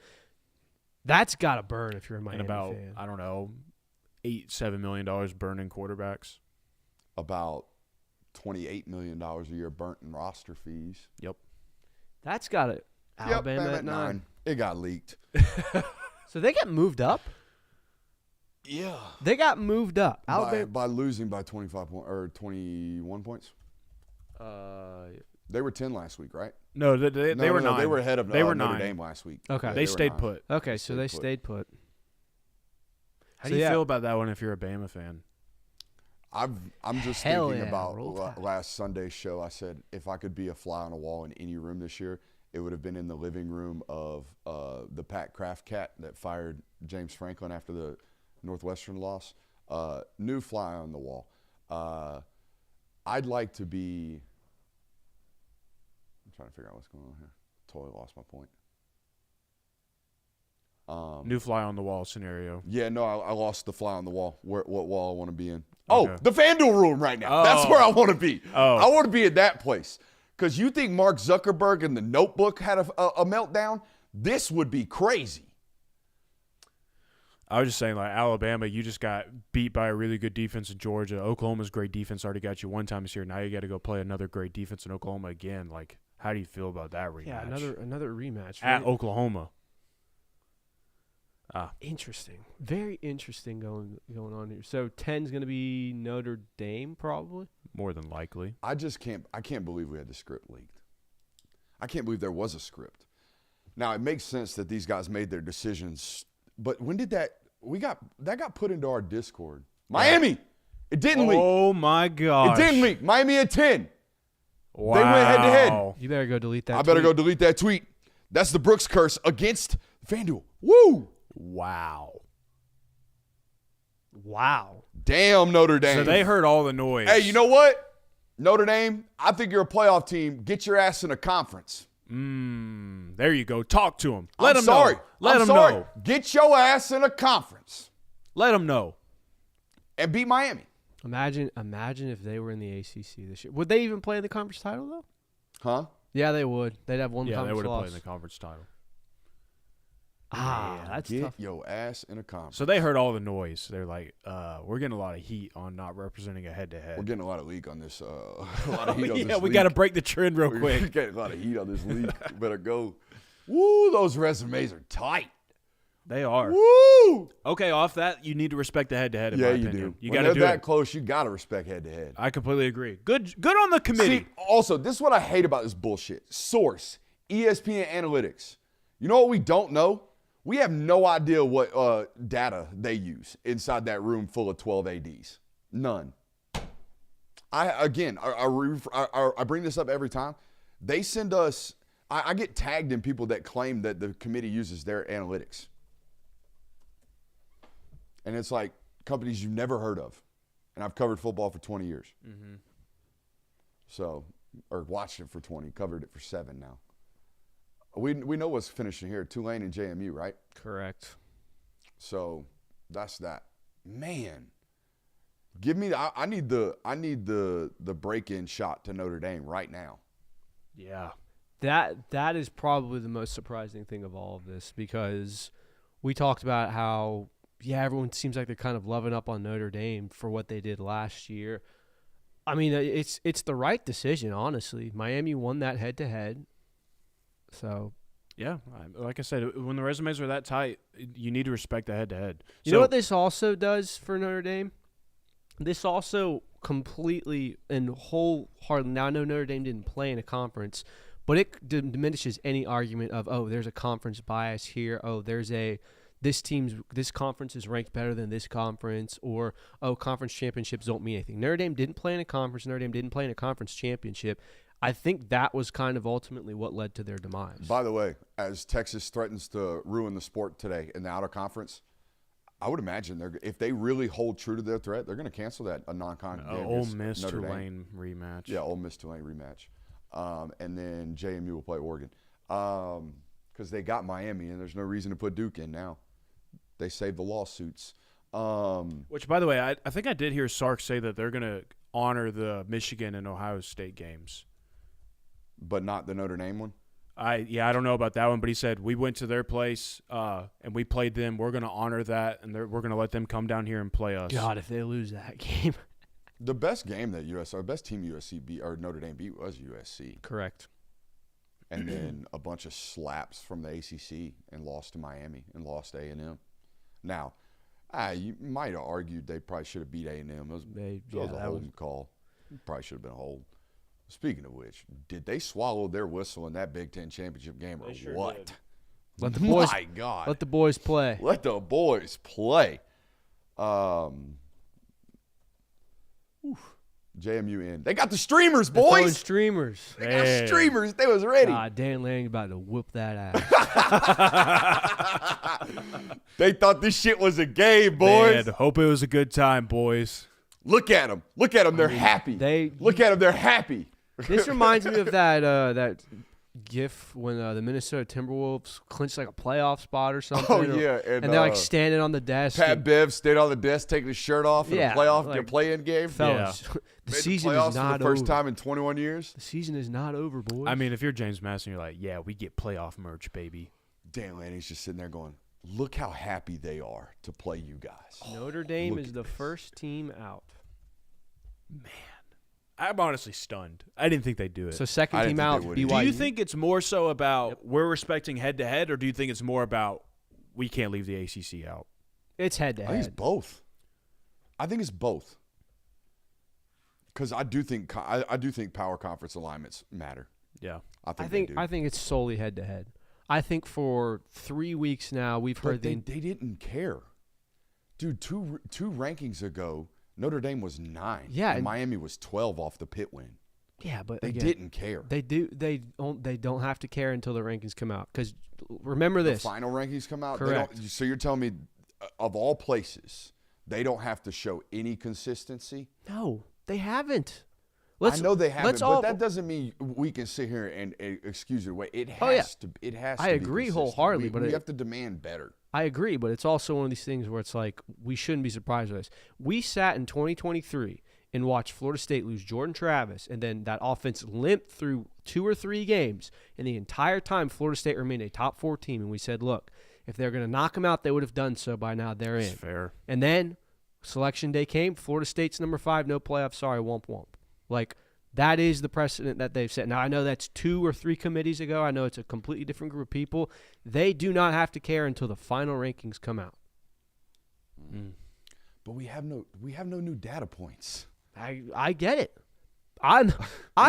That's got to burn if you're a Miami And about, fan. I don't know, $7 million burning quarterbacks. About $28 million a year burnt in roster fees. Yep. That's got it. Alabama Yep, at 9. It got leaked. So they got moved up? Yeah. They got moved up. Alabama. By losing by 25 points or 21 points. They were 10 last week, right? No, they were no, 9. They were ahead of They were Notre 9. Dame last week. Okay. Yeah, They were stayed 9. put. Okay, so they stayed put. stayed put. How So do you yeah. feel about that one if you're a Bama fan? I'm just Hell thinking yeah, about roll Tide. last Sunday's show. I said if I could be a fly on a wall in any room this year, it would have been in the living room of the Pat Kraft cat that fired James Franklin after the Northwestern loss. New fly on the wall. I'd like to be. I'm trying to figure out what's going on here. Totally lost my point. New fly on the wall scenario. Yeah, no, I lost the fly on the wall. What wall I want to be in? Okay. Oh, the FanDuel room right now. That's Oh. where I want to be. Oh. I want to be at that place. Because you think Mark Zuckerberg and the Notebook had a meltdown? This would be crazy. I was just saying, like, Alabama, you just got beat by a really good defense in Georgia. Oklahoma's great defense already got you one time this year. Now you got to go play another great defense in Oklahoma again. Like, how do you feel about that rematch? Yeah, another rematch. At Oklahoma. Interesting. Very interesting going on here. So 10's going to be Notre Dame probably? More than likely. I can't believe we had the script leaked. I can't believe there was a script. Now, it makes sense that these guys made their decisions, but when did that got put into our Discord? Miami! It didn't leak. Oh, my gosh. It didn't leak. Miami at 10. Wow. They went head-to-head. You better go delete that I better go delete that tweet. That's the Brooks curse against FanDuel. Woo! Wow. Damn, Notre Dame. So they heard all the noise. Hey, you know what? Notre Dame, I think you're a playoff team. Get your ass in a conference. There you go. Talk to them. Let them sorry. know. Let them sorry. know. Get your ass in a conference. Let them know. And beat Miami. Imagine if they were in the ACC this year. Would they even play in the conference title though? Huh? Yeah, they would. They'd have one Yeah, they conference would have loss. played in the conference title. That's Get tough. your ass in a conference. So they heard all the noise. They're like, we're getting a lot of heat on not representing a We're head-to-head. getting a lot of leak on this. A lot of heat on this Yeah, we leak. got to break the trend real We're quick. getting a lot of heat on this leak. Better go. Woo, those resumes are tight. They are. Woo! Okay, off that, you need to respect the head-to-head, in Yeah, my you opinion. do. You When got to they're do that it. close, you got to respect head-to-head. I completely agree. Good on the committee. See, also, this is what I hate about this bullshit. Source, ESPN Analytics. You know what we don't know? We have no idea what data they use inside that room full of 12 ADs. None. I bring this up every time. They send us, I get tagged in people that claim that the committee uses their analytics. And it's like companies you've never heard of. And I've covered football for 20 years. Mm-hmm. So, or watched it for 20, covered it for 7 now. We know what's finishing here, Tulane and JMU, right? Correct. So that's that. Man, give me I need the break-in shot to Notre Dame right now. Yeah. That is probably the most surprising thing of all of this, because we talked about how everyone seems like they're kind of loving up on Notre Dame for what they did last year. I mean, it's the right decision, honestly. Miami won that head-to-head. So, Yeah, like I said, when the resumes are that tight, you need to respect the head-to-head. You know what this also does for Notre Dame? This also completely and wholeheartedly, now I know Notre Dame didn't play in a conference, but it diminishes any argument of, oh, there's a conference bias here, oh, this conference is ranked better than this conference, or, oh, conference championships don't mean anything. Notre Dame didn't play in a conference. Notre Dame didn't play in a conference championship. I think that was kind of ultimately what led to their demise. By the way, as Texas threatens to ruin the sport today in the outer conference, I would imagine if they really hold true to their threat, they're going to cancel that a non-con game. Ole against Miss Notre Dame. Tulane rematch. Yeah, Ole Miss Tulane rematch. And then JMU will play Oregon. Because they got Miami, and there's no reason to put Duke in now. They saved the lawsuits. Which, by the way, I think I did hear Sark say that they're going to honor the Michigan and Ohio State games. But not the Notre Dame one? I don't know about that one, but he said we went to their place and we played them. We're going to honor that, and we're going to let them come down here and play us. God, if they lose that game. The best game that best team USC beat, or Notre Dame beat, was USC. Correct. And then a bunch of slaps from the ACC and lost to Miami and lost to A&M. Now, you might have argued they probably should have beat A&M. It was a holding call. Probably should have been a hold. Speaking of which, did they swallow their whistle in that Big Ten championship game, or sure what? did. Let the boys. My God. Let the boys play. Let the boys play. JMU in. They got the streamers, They're throwing boys. streamers. They got streamers. They was ready. God, Dan Lang about to whoop that ass. They thought this shit was a game, boys. Man, hope it was a good time, boys. Look at them. Look at them. They're happy. Look at them. They're happy. This reminds me of that GIF when the Minnesota Timberwolves clinched like a playoff spot or something. Oh, yeah. And they're like standing on the desk. Pat Bev stayed on the desk taking his shirt off in a playoff, like, play-in game. Fellas, the Made season the playoffs is not for the first over. time in 21 years. The season is not over, boys. I mean, if you're James Madison, you're like, yeah, we get playoff merch, baby. Dan Lanning's just sitting there going, look how happy they are to play you guys. Notre Dame look is at the this. first team out. I'm honestly stunned. I didn't think they'd do it. So second I team didn't out, think they would BYU. do you think it's more so about we're respecting head-to-head, or do you think it's more about we can't leave the ACC out. It's head to I think it's head. both. I think it's both. Because I do think power conference alignments matter. Yeah. I think they do. I think it's solely head to head. I think for 3 weeks now we've heard they didn't care. Dude, two rankings ago, Notre Dame was 9. Yeah, and Miami was 12 off the Pitt win. Yeah, but They again, didn't care. They don't have to care until the rankings come out. Because remember this. The final rankings come out. Correct. So you're telling me, of all places, they don't have to show any consistency? No, they haven't. I know they haven't, but that all, doesn't mean we can sit here and excuse it away. It has Oh, yeah. to. It has. I to be agree consistent. wholeheartedly, we but have to demand better. I agree, but it's also one of these things where it's like we shouldn't be surprised with this. We sat in 2023 and watched Florida State lose Jordan Travis, and then that offense limped through 2 or 3 games, and the entire time Florida State remained a top 4 team, and we said, look, if they're going to knock them out, they would have done so by now. They're in. That's fair. And then selection day came. Florida State's number 5, no playoff. Sorry, womp womp. Like, that is the precedent that they've set. Now, I know that's 2 or 3 committees ago. I know it's a completely different group of people. They do not have to care until the final rankings come out. But we have no new data points. I get it. I'm We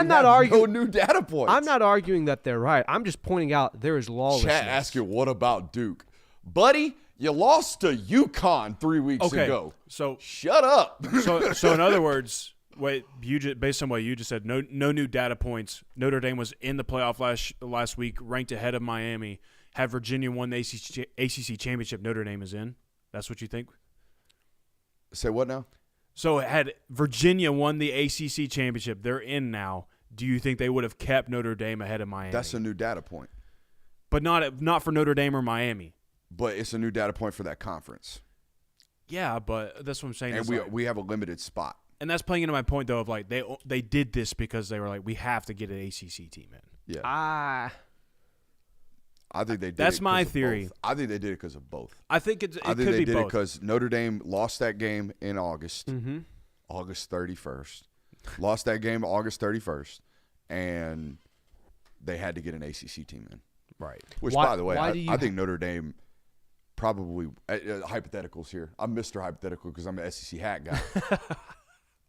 not have arguing. no new data points. I'm not arguing that they're right. I'm just pointing out there is lawlessness. Chat asking, what about Duke, buddy? You lost to UConn 3 weeks ago. So Shut up. so in other words, based on what you just said, no new data points. Notre Dame was in the playoff last week, ranked ahead of Miami. Had Virginia won the ACC championship, Notre Dame is in. That's what you think? Say what now? So had Virginia won the ACC championship, they're in now. Do you think they would have kept Notre Dame ahead of Miami? That's a new data point. But not for Notre Dame or Miami. But it's a new data point for that conference. Yeah, but that's what I'm saying. And we have a limited spot. And that's playing into my point, though, of like they did this because they were like, we have to get an ACC team in. Yeah. I think they did That's it my 'cause of theory. both. I think they did it because of both. I think it I think could they be did it both. because Notre Dame lost that game in August. Mm-hmm. August 31st. Lost that game August 31st. And they had to get an ACC team in. Right. Which, Why- by the way, why do you I think Notre Dame probably hypotheticals here. I'm Mr. Hypothetical because I'm an SEC hat guy.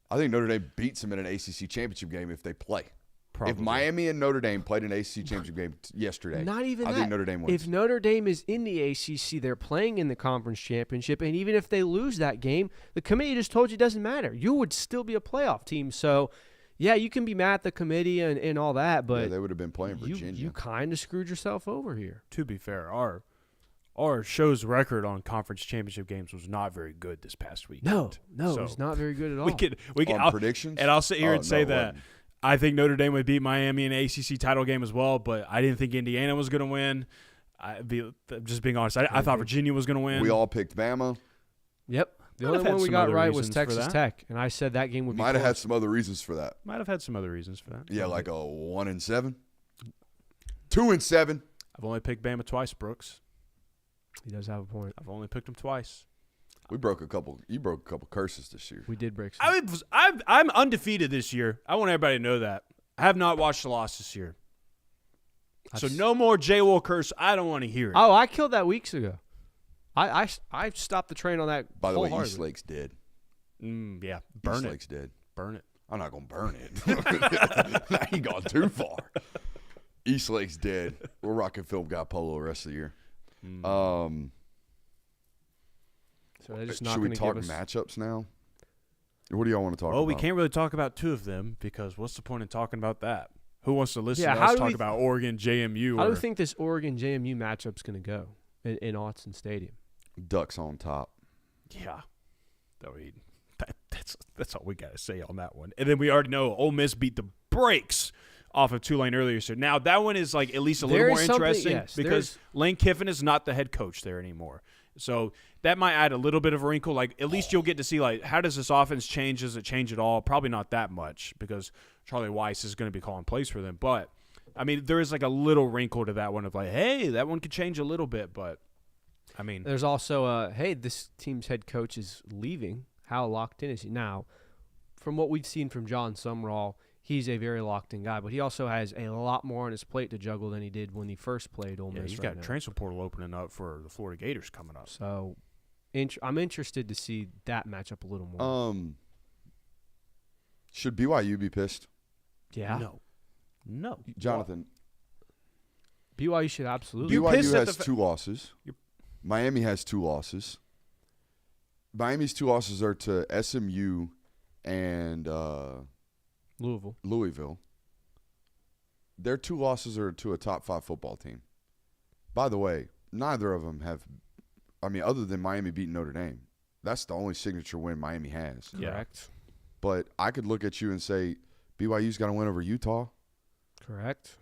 I think Notre Dame beats them in an ACC championship game if they play. Probably. If Miami and Notre Dame played an ACC championship game yesterday, Not even I that. think Notre Dame wins. If Notre Dame is in the ACC, they're playing in the conference championship, and even if they lose that game, the committee just told you it doesn't matter. You would still be a playoff team. So, yeah, you can be mad at the committee and all that, but yeah, they would have been playing Virginia. you kind of screwed yourself over here. To be fair, our show's record on conference championship games was not very good this past week. No, So, it's not very good at all. We could On predictions? and I'll sit here Oh, and say no, it that wasn't. I think Notre Dame would beat Miami in an ACC title game as well, but I didn't think Indiana was going to win. Just being honest, I thought Virginia was going to win. We all picked Bama. Yep. The Might only have had one we some got other right was reasons for Texas that. Tech, and I said that game would be Might have had close. some other reasons for that. Might have had some other reasons for that. Yeah, like a 1-7, 2-7. I've only picked Bama twice, Brooks. He does have a point. I've only picked them twice. We broke a couple. You broke a couple curses this year. We did break some. I'm undefeated this year. I want everybody to know that. I have not watched a loss this year. So no more J-Will curse. I don't want to hear it. Oh, I killed that weeks ago. I stopped the train on that. By the way, wholeheartedly. East Lake's dead. Yeah, burn East it. Lake's dead. Burn it. I'm not gonna burn it. Now you gone too far. East Lake's dead. We're rocking Film Guy Polo the rest of the year. So they're just not Should we going to talk give us. matchups now? What do y'all want to talk about? Well, we can't really talk about 2 of them because what's the point in talking about that? Who wants to listen Yeah, to how us do talk we- about Oregon, JMU? How do or- you think this Oregon JMU matchup's going to go in Autzen Stadium? Ducks on top. Yeah. That's all we got to say on that one. And then we already know Ole Miss beat the brakes off of Tulane earlier. So now that one is like at least a little There more is something- interesting yes, because Lane Kiffin is not the head coach there anymore. So that might add a little bit of a wrinkle. Like at least you'll get to see like how does this offense change? Does it change at all? Probably not that much because Charlie Weiss is going to be calling plays for them. But I mean, there is like a little wrinkle to that one of like, hey, that one could change a little bit. But I mean, There's also, hey, this team's head coach is leaving. How locked in is he? Now, from what we've seen from John Sumrall, he's a very locked-in guy. But he also has a lot more on his plate to juggle than he did when he first played Ole Miss. He's right got now. transfer portal opening up for the Florida Gators coming up. So I'm interested to see that matchup a little more. Should BYU be pissed? Yeah. No. Jonathan. BYU should absolutely. You BYU pissed at has the 2 losses. Miami has 2 losses. Miami's 2 losses are to SMU and Louisville. Their 2 losses are to a top 5 football team. By the way, neither of them have – I mean, other than Miami beating Notre Dame. That's the only signature win Miami has. Correct. But I could look at you and say BYU's got to win over Utah. Correct.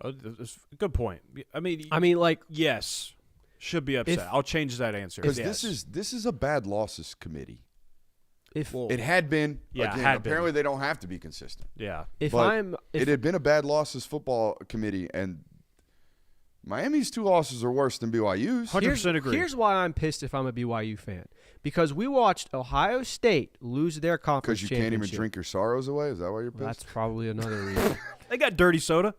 Oh, that's a good point. I mean, like – yes, should be upset. I'll change that answer. Because yes. this is a bad losses committee. If It had been. Yeah, Again, had been. apparently they don't have to be consistent. Yeah. if But I'm if, it had been a bad losses football committee, and Miami's 2 losses are worse than BYU's. 100% agree. Here's why I'm pissed if I'm a BYU fan. Because we watched Ohio State lose their conference Because you can't even championship. drink your sorrows away? Is that why you're pissed? Well, that's probably another reason. They got dirty soda.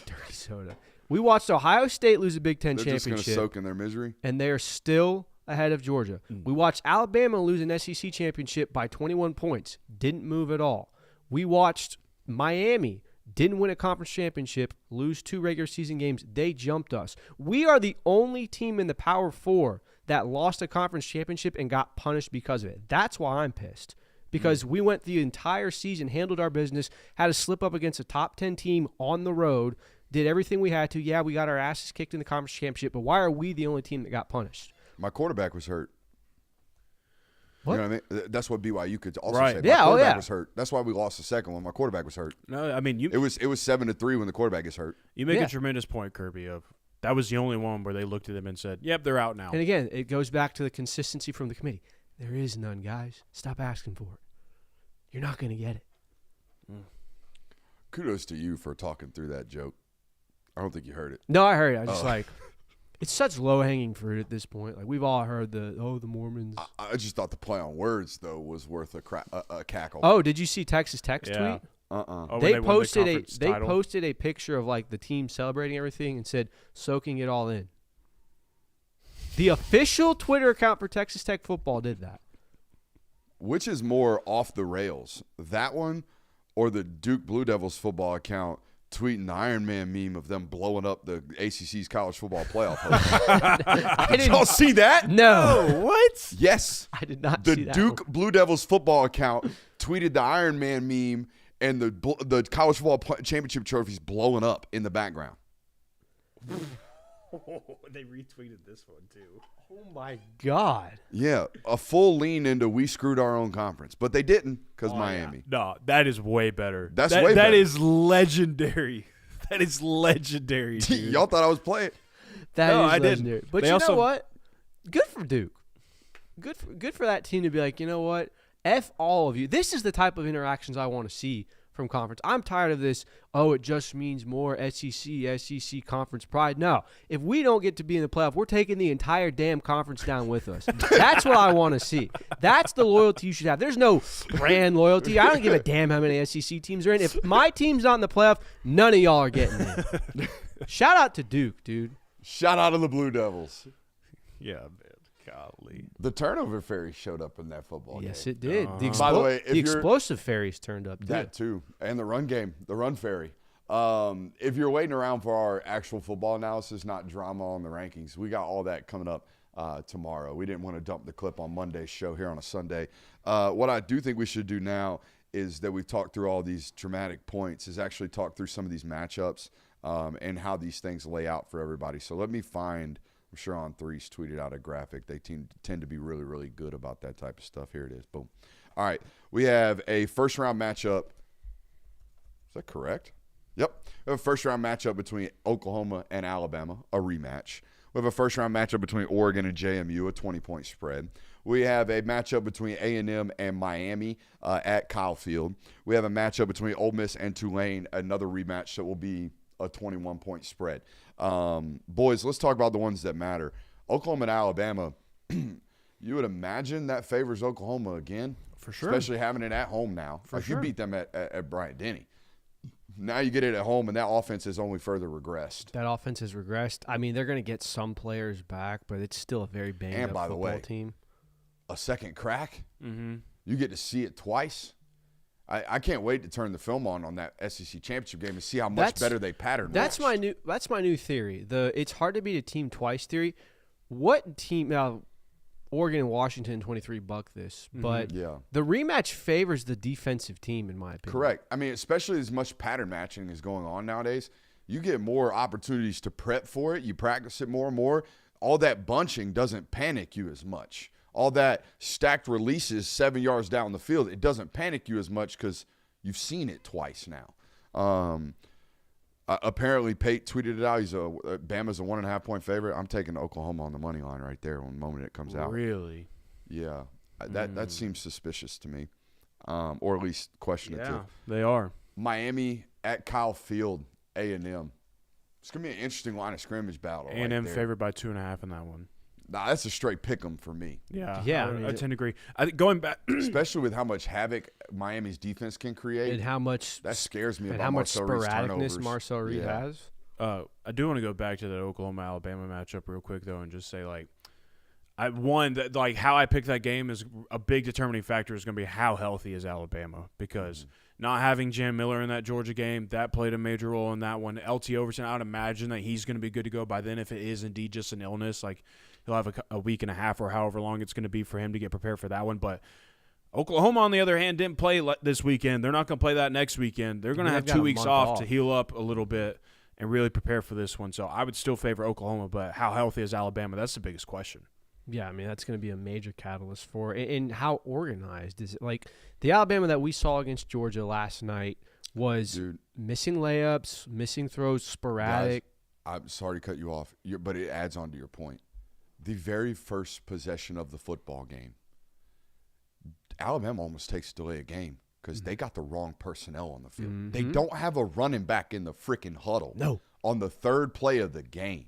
Dirty soda. We watched Ohio State lose a Big Ten They're just going championship, to soak in their misery? and they are still ahead of Georgia. We watched Alabama lose an SEC championship by 21 points. Didn't move at all. We watched Miami didn't win a conference championship, lose 2 regular season games. They jumped us. We are the only team in the Power 4 that lost a conference championship and got punished because of it. That's why I'm pissed. Because we went the entire season, handled our business, had to slip up against a top 10 team on the road, did everything we had to. Yeah, we got our asses kicked in the conference championship, but why are we the only team that got punished? My quarterback was hurt. What? You know what I mean? That's what BYU could also Right. say. My Yeah, quarterback yeah. was hurt. That's why we lost the second one. My quarterback was hurt. No, I mean, It was 7-3 when the quarterback gets hurt. you make Yeah. a tremendous point, Kirby, of that was the only one where they looked at them and said, yep, they're out now. And again, it goes back to the consistency from the committee. There is none, guys. Stop asking for it. You're not going to get it. Kudos to you for talking through that joke. I don't think you heard it. No, I heard it. I was just like, it's such low-hanging fruit at this point. Like, we've all heard the Mormons. I just thought the play on words, though, was worth a cackle. Oh, did you see Texas Tech's Yeah. tweet? Uh-uh. Oh, when They won the posted conference they title. posted a picture of like the team celebrating everything and said soaking it all in. The official Twitter account for Texas Tech football did that. Which is more off the rails, that one or the Duke Blue Devils football account tweeting the Iron Man meme of them blowing up the ACC's college football playoff host? Did y'all see that? No, What? Yes. I did not The see that. Duke Blue Devils football account tweeted the Iron Man meme and the college football championship trophies blowing up in the background. They retweeted this one, too. Oh my God! Yeah, a full lean into we screwed our own conference, but they didn't because Miami. No, that is way better. That's way better. That is legendary. That is legendary, dude. Y'all thought I was playing. That No, is I didn't. legendary. But They you also- know what? Good for Duke. Good for that team to be like, you know what? F all of you. This is the type of interactions I want to see from conference. I'm tired of this, it just means more SEC conference pride. No. If we don't get to be in the playoff, we're taking the entire damn conference down with us. That's what I want to see. That's the loyalty you should have. There's no brand loyalty. I don't give a damn how many SEC teams are in. If my team's not in the playoff, none of y'all are getting in. Shout out to Duke, dude. Shout out to the Blue Devils. Yeah, man. Golly. The turnover fairy showed up in that football Yes, game. it did. By the way, if the you're- explosive fairies turned up, too. That too. And the run game, the run fairy. If you're waiting around for our actual football analysis, not drama on the rankings, we got all that coming up tomorrow. We didn't want to dump the clip on Monday's show here on a Sunday. What I do think we should do now is that we've talked through all these dramatic points, is actually talk through some of these matchups and how these things lay out for everybody. So let me find, I'm sure on Threes tweeted out a graphic. They tend to be really, really good about that type of stuff. Here it is. Boom. All right. We have a first-round matchup. Is that correct? Yep. We have a first-round matchup between Oklahoma and Alabama, a rematch. We have a first-round matchup between Oregon and JMU, a 20-point spread. We have a matchup between A&M and Miami at Kyle Field. We have a matchup between Ole Miss and Tulane, another rematch that will be a 21-point spread. Boys, let's talk about the ones that matter. Oklahoma and Alabama, you would imagine that favors Oklahoma again. For sure. Especially having it at home now. For like sure. You beat them at Bryant-Denny. Now you get it at home, and that offense has only further regressed. That offense has regressed. I mean, they're going to get some players back, but it's still a very banged up football team. A second crack? Mm-hmm. You get to see it twice. I can't wait to turn the film on that SEC championship game and see how much better they pattern. That's my new theory. It's hard to beat a team twice theory. What team now? Oregon and Washington 23 buck this, but the rematch favors the defensive team in my opinion. Correct. I mean, especially as much pattern matching is going on nowadays, you get more opportunities to prep for it. You practice it more and more. All that bunching doesn't panic you as much. All that stacked releases 7 yards down the field, it doesn't panic you as much because you've seen it twice now. Apparently, Pate tweeted it out. Bama's a 1.5-point favorite. I'm taking Oklahoma on the money line right there when the moment it comes out. Really? Yeah. That seems suspicious to me, or at least questionable. Yeah, they are. Miami at Kyle Field, A&M. It's going to be an interesting line of scrimmage battle. A&M favored by 2.5 in that one. Nah, that's a straight pick 'em for me. Yeah, I tend to agree. I think going back, especially with how much havoc Miami's defense can create, and how much that scares me. And about how much Marcel Reed's sporadicness Marcel Reed has. I do want to go back to the Oklahoma-Alabama matchup real quick though, and just say how I picked that game is a big determining factor is going to be how healthy is Alabama because not having Jam Miller in that Georgia game, that played a major role in that one. LT Overton, I would imagine that he's going to be good to go by then if it is indeed just an illness. He'll have a week and a half or however long it's going to be for him to get prepared for that one. But Oklahoma, on the other hand, didn't play this weekend. They're not going to play that next weekend. They're going to have 2 weeks off to heal up a little bit and really prepare for this one. So I would still favor Oklahoma, but how healthy is Alabama? That's the biggest question. Yeah, I mean, that's going to be a major catalyst for it. And how organized is it? The Alabama that we saw against Georgia last night was missing layups, missing throws, sporadic. Guys, I'm sorry to cut you off, but it adds on to your point. The very first possession of the football game, Alabama almost takes a delay a game because they got the wrong personnel on the field. Mm-hmm. They don't have a running back in the freaking huddle. No. On the third play of the game.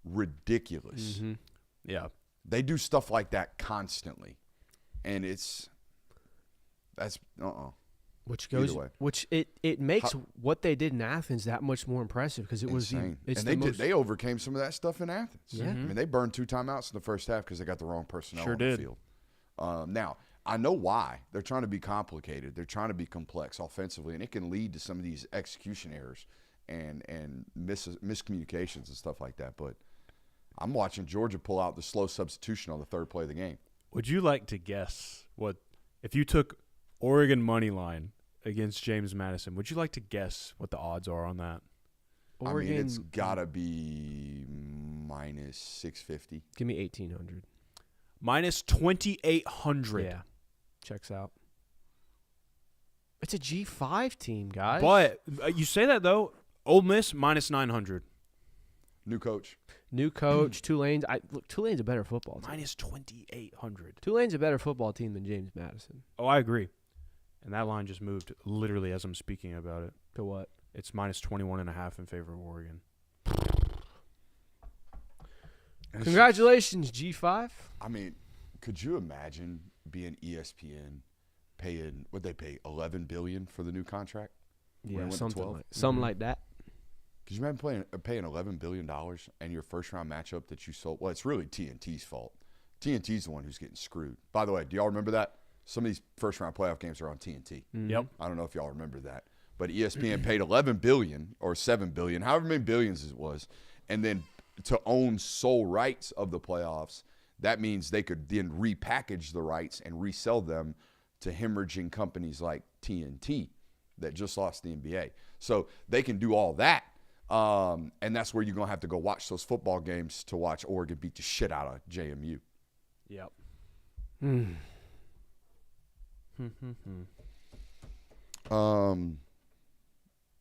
Ridiculous. Mm-hmm. Yeah. They do stuff like that constantly. And that's it makes what they did in Athens that much more impressive because it was they overcame some of that stuff in Athens. Yeah. I mean, they burned 2 timeouts in the first half because they got the wrong personnel on the field. Now, I know why. They're trying to be complicated. They're trying to be complex offensively, and it can lead to some of these execution errors and miscommunications and stuff like that. But I'm watching Georgia pull out the slow substitution on the third play of the game. Would you like to guess if you took Oregon money line against James Madison, would you like to guess what the odds are on that? Oregon, I mean, it's got to be minus 650. Give me 1,800. Minus 2,800. Yeah, checks out. It's a G5 team, guys. But you say that, though. Ole Miss, minus 900. New coach. Tulane's. Tulane's a better football team. Minus 2,800. Tulane's a better football team than James Madison. Oh, I agree. And that line just moved literally as I'm speaking about it. To what? It's minus 21.5 in favor of Oregon. Congratulations, G5. I mean, could you imagine being ESPN paying, what'd they pay, $11 billion for the new contract? Yeah, something like that. Could you imagine paying $11 billion and your first-round matchup that you sold? Well, it's really TNT's fault. TNT's the one who's getting screwed. By the way, do y'all remember that? Some of these first-round playoff games are on TNT. Mm-hmm. Yep. I don't know if y'all remember that. But ESPN paid $11 billion or $7 billion, however many billions it was, and then to own sole rights of the playoffs, that means they could then repackage the rights and resell them to hemorrhaging companies like TNT that just lost the NBA. So they can do all that. And that's where you're going to have to go watch those football games to watch Oregon beat the shit out of JMU. Yep.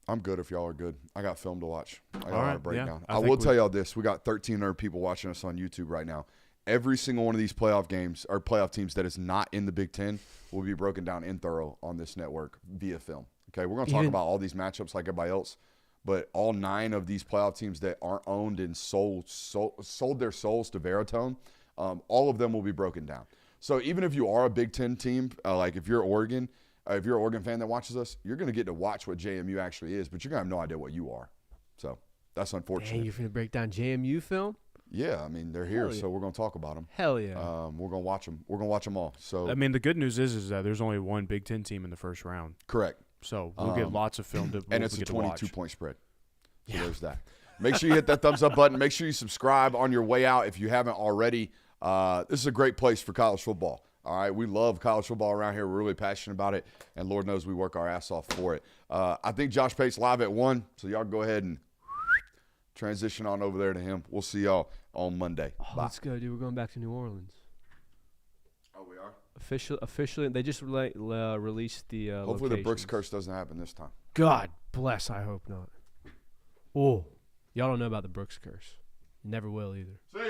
I'm good if y'all are good. I got film to watch. I got All a right, breakdown. yeah, I will tell y'all this. We got 1,300 people watching us on YouTube right now. Every single one of these playoff games or playoff teams that is not in the Big Ten will be broken down in thorough on this network via film. Okay, we're going to talk about all these matchups like everybody else, but all 9 of these playoff teams that aren't owned and sold their souls to Veritone, all of them will be broken down. So even if you are a Big Ten team, like if you're Oregon, if you're an Oregon fan that watches us, you're going to get to watch what JMU actually is, but you're going to have no idea what you are. So that's unfortunate. Dang, you're going to break down JMU film? Yeah, I mean, they're here, so we're going to talk about them. Hell yeah. We're going to watch them. We're going to watch them all. So I mean, the good news is that there's only one Big Ten team in the first round. correct. So we'll get lots of film to And it's a get to watch. 22-point spread. So there's that. Make sure you hit that thumbs up button. Make sure you subscribe on your way out if you haven't already. This is a great place for college football. All right, we love college football around here. We're really passionate about it, and Lord knows we work our ass off for it. I think Josh Pate's live at 1, so y'all go ahead and transition on over there to him. We'll see y'all on Monday. Bye. Let's go, dude. We're going back to New Orleans. Oh, we are? Officially, they just released the Hopefully the Brooks locations. curse doesn't happen this time. God bless, I hope not. Oh, y'all don't know about the Brooks curse. Never will either. See ya.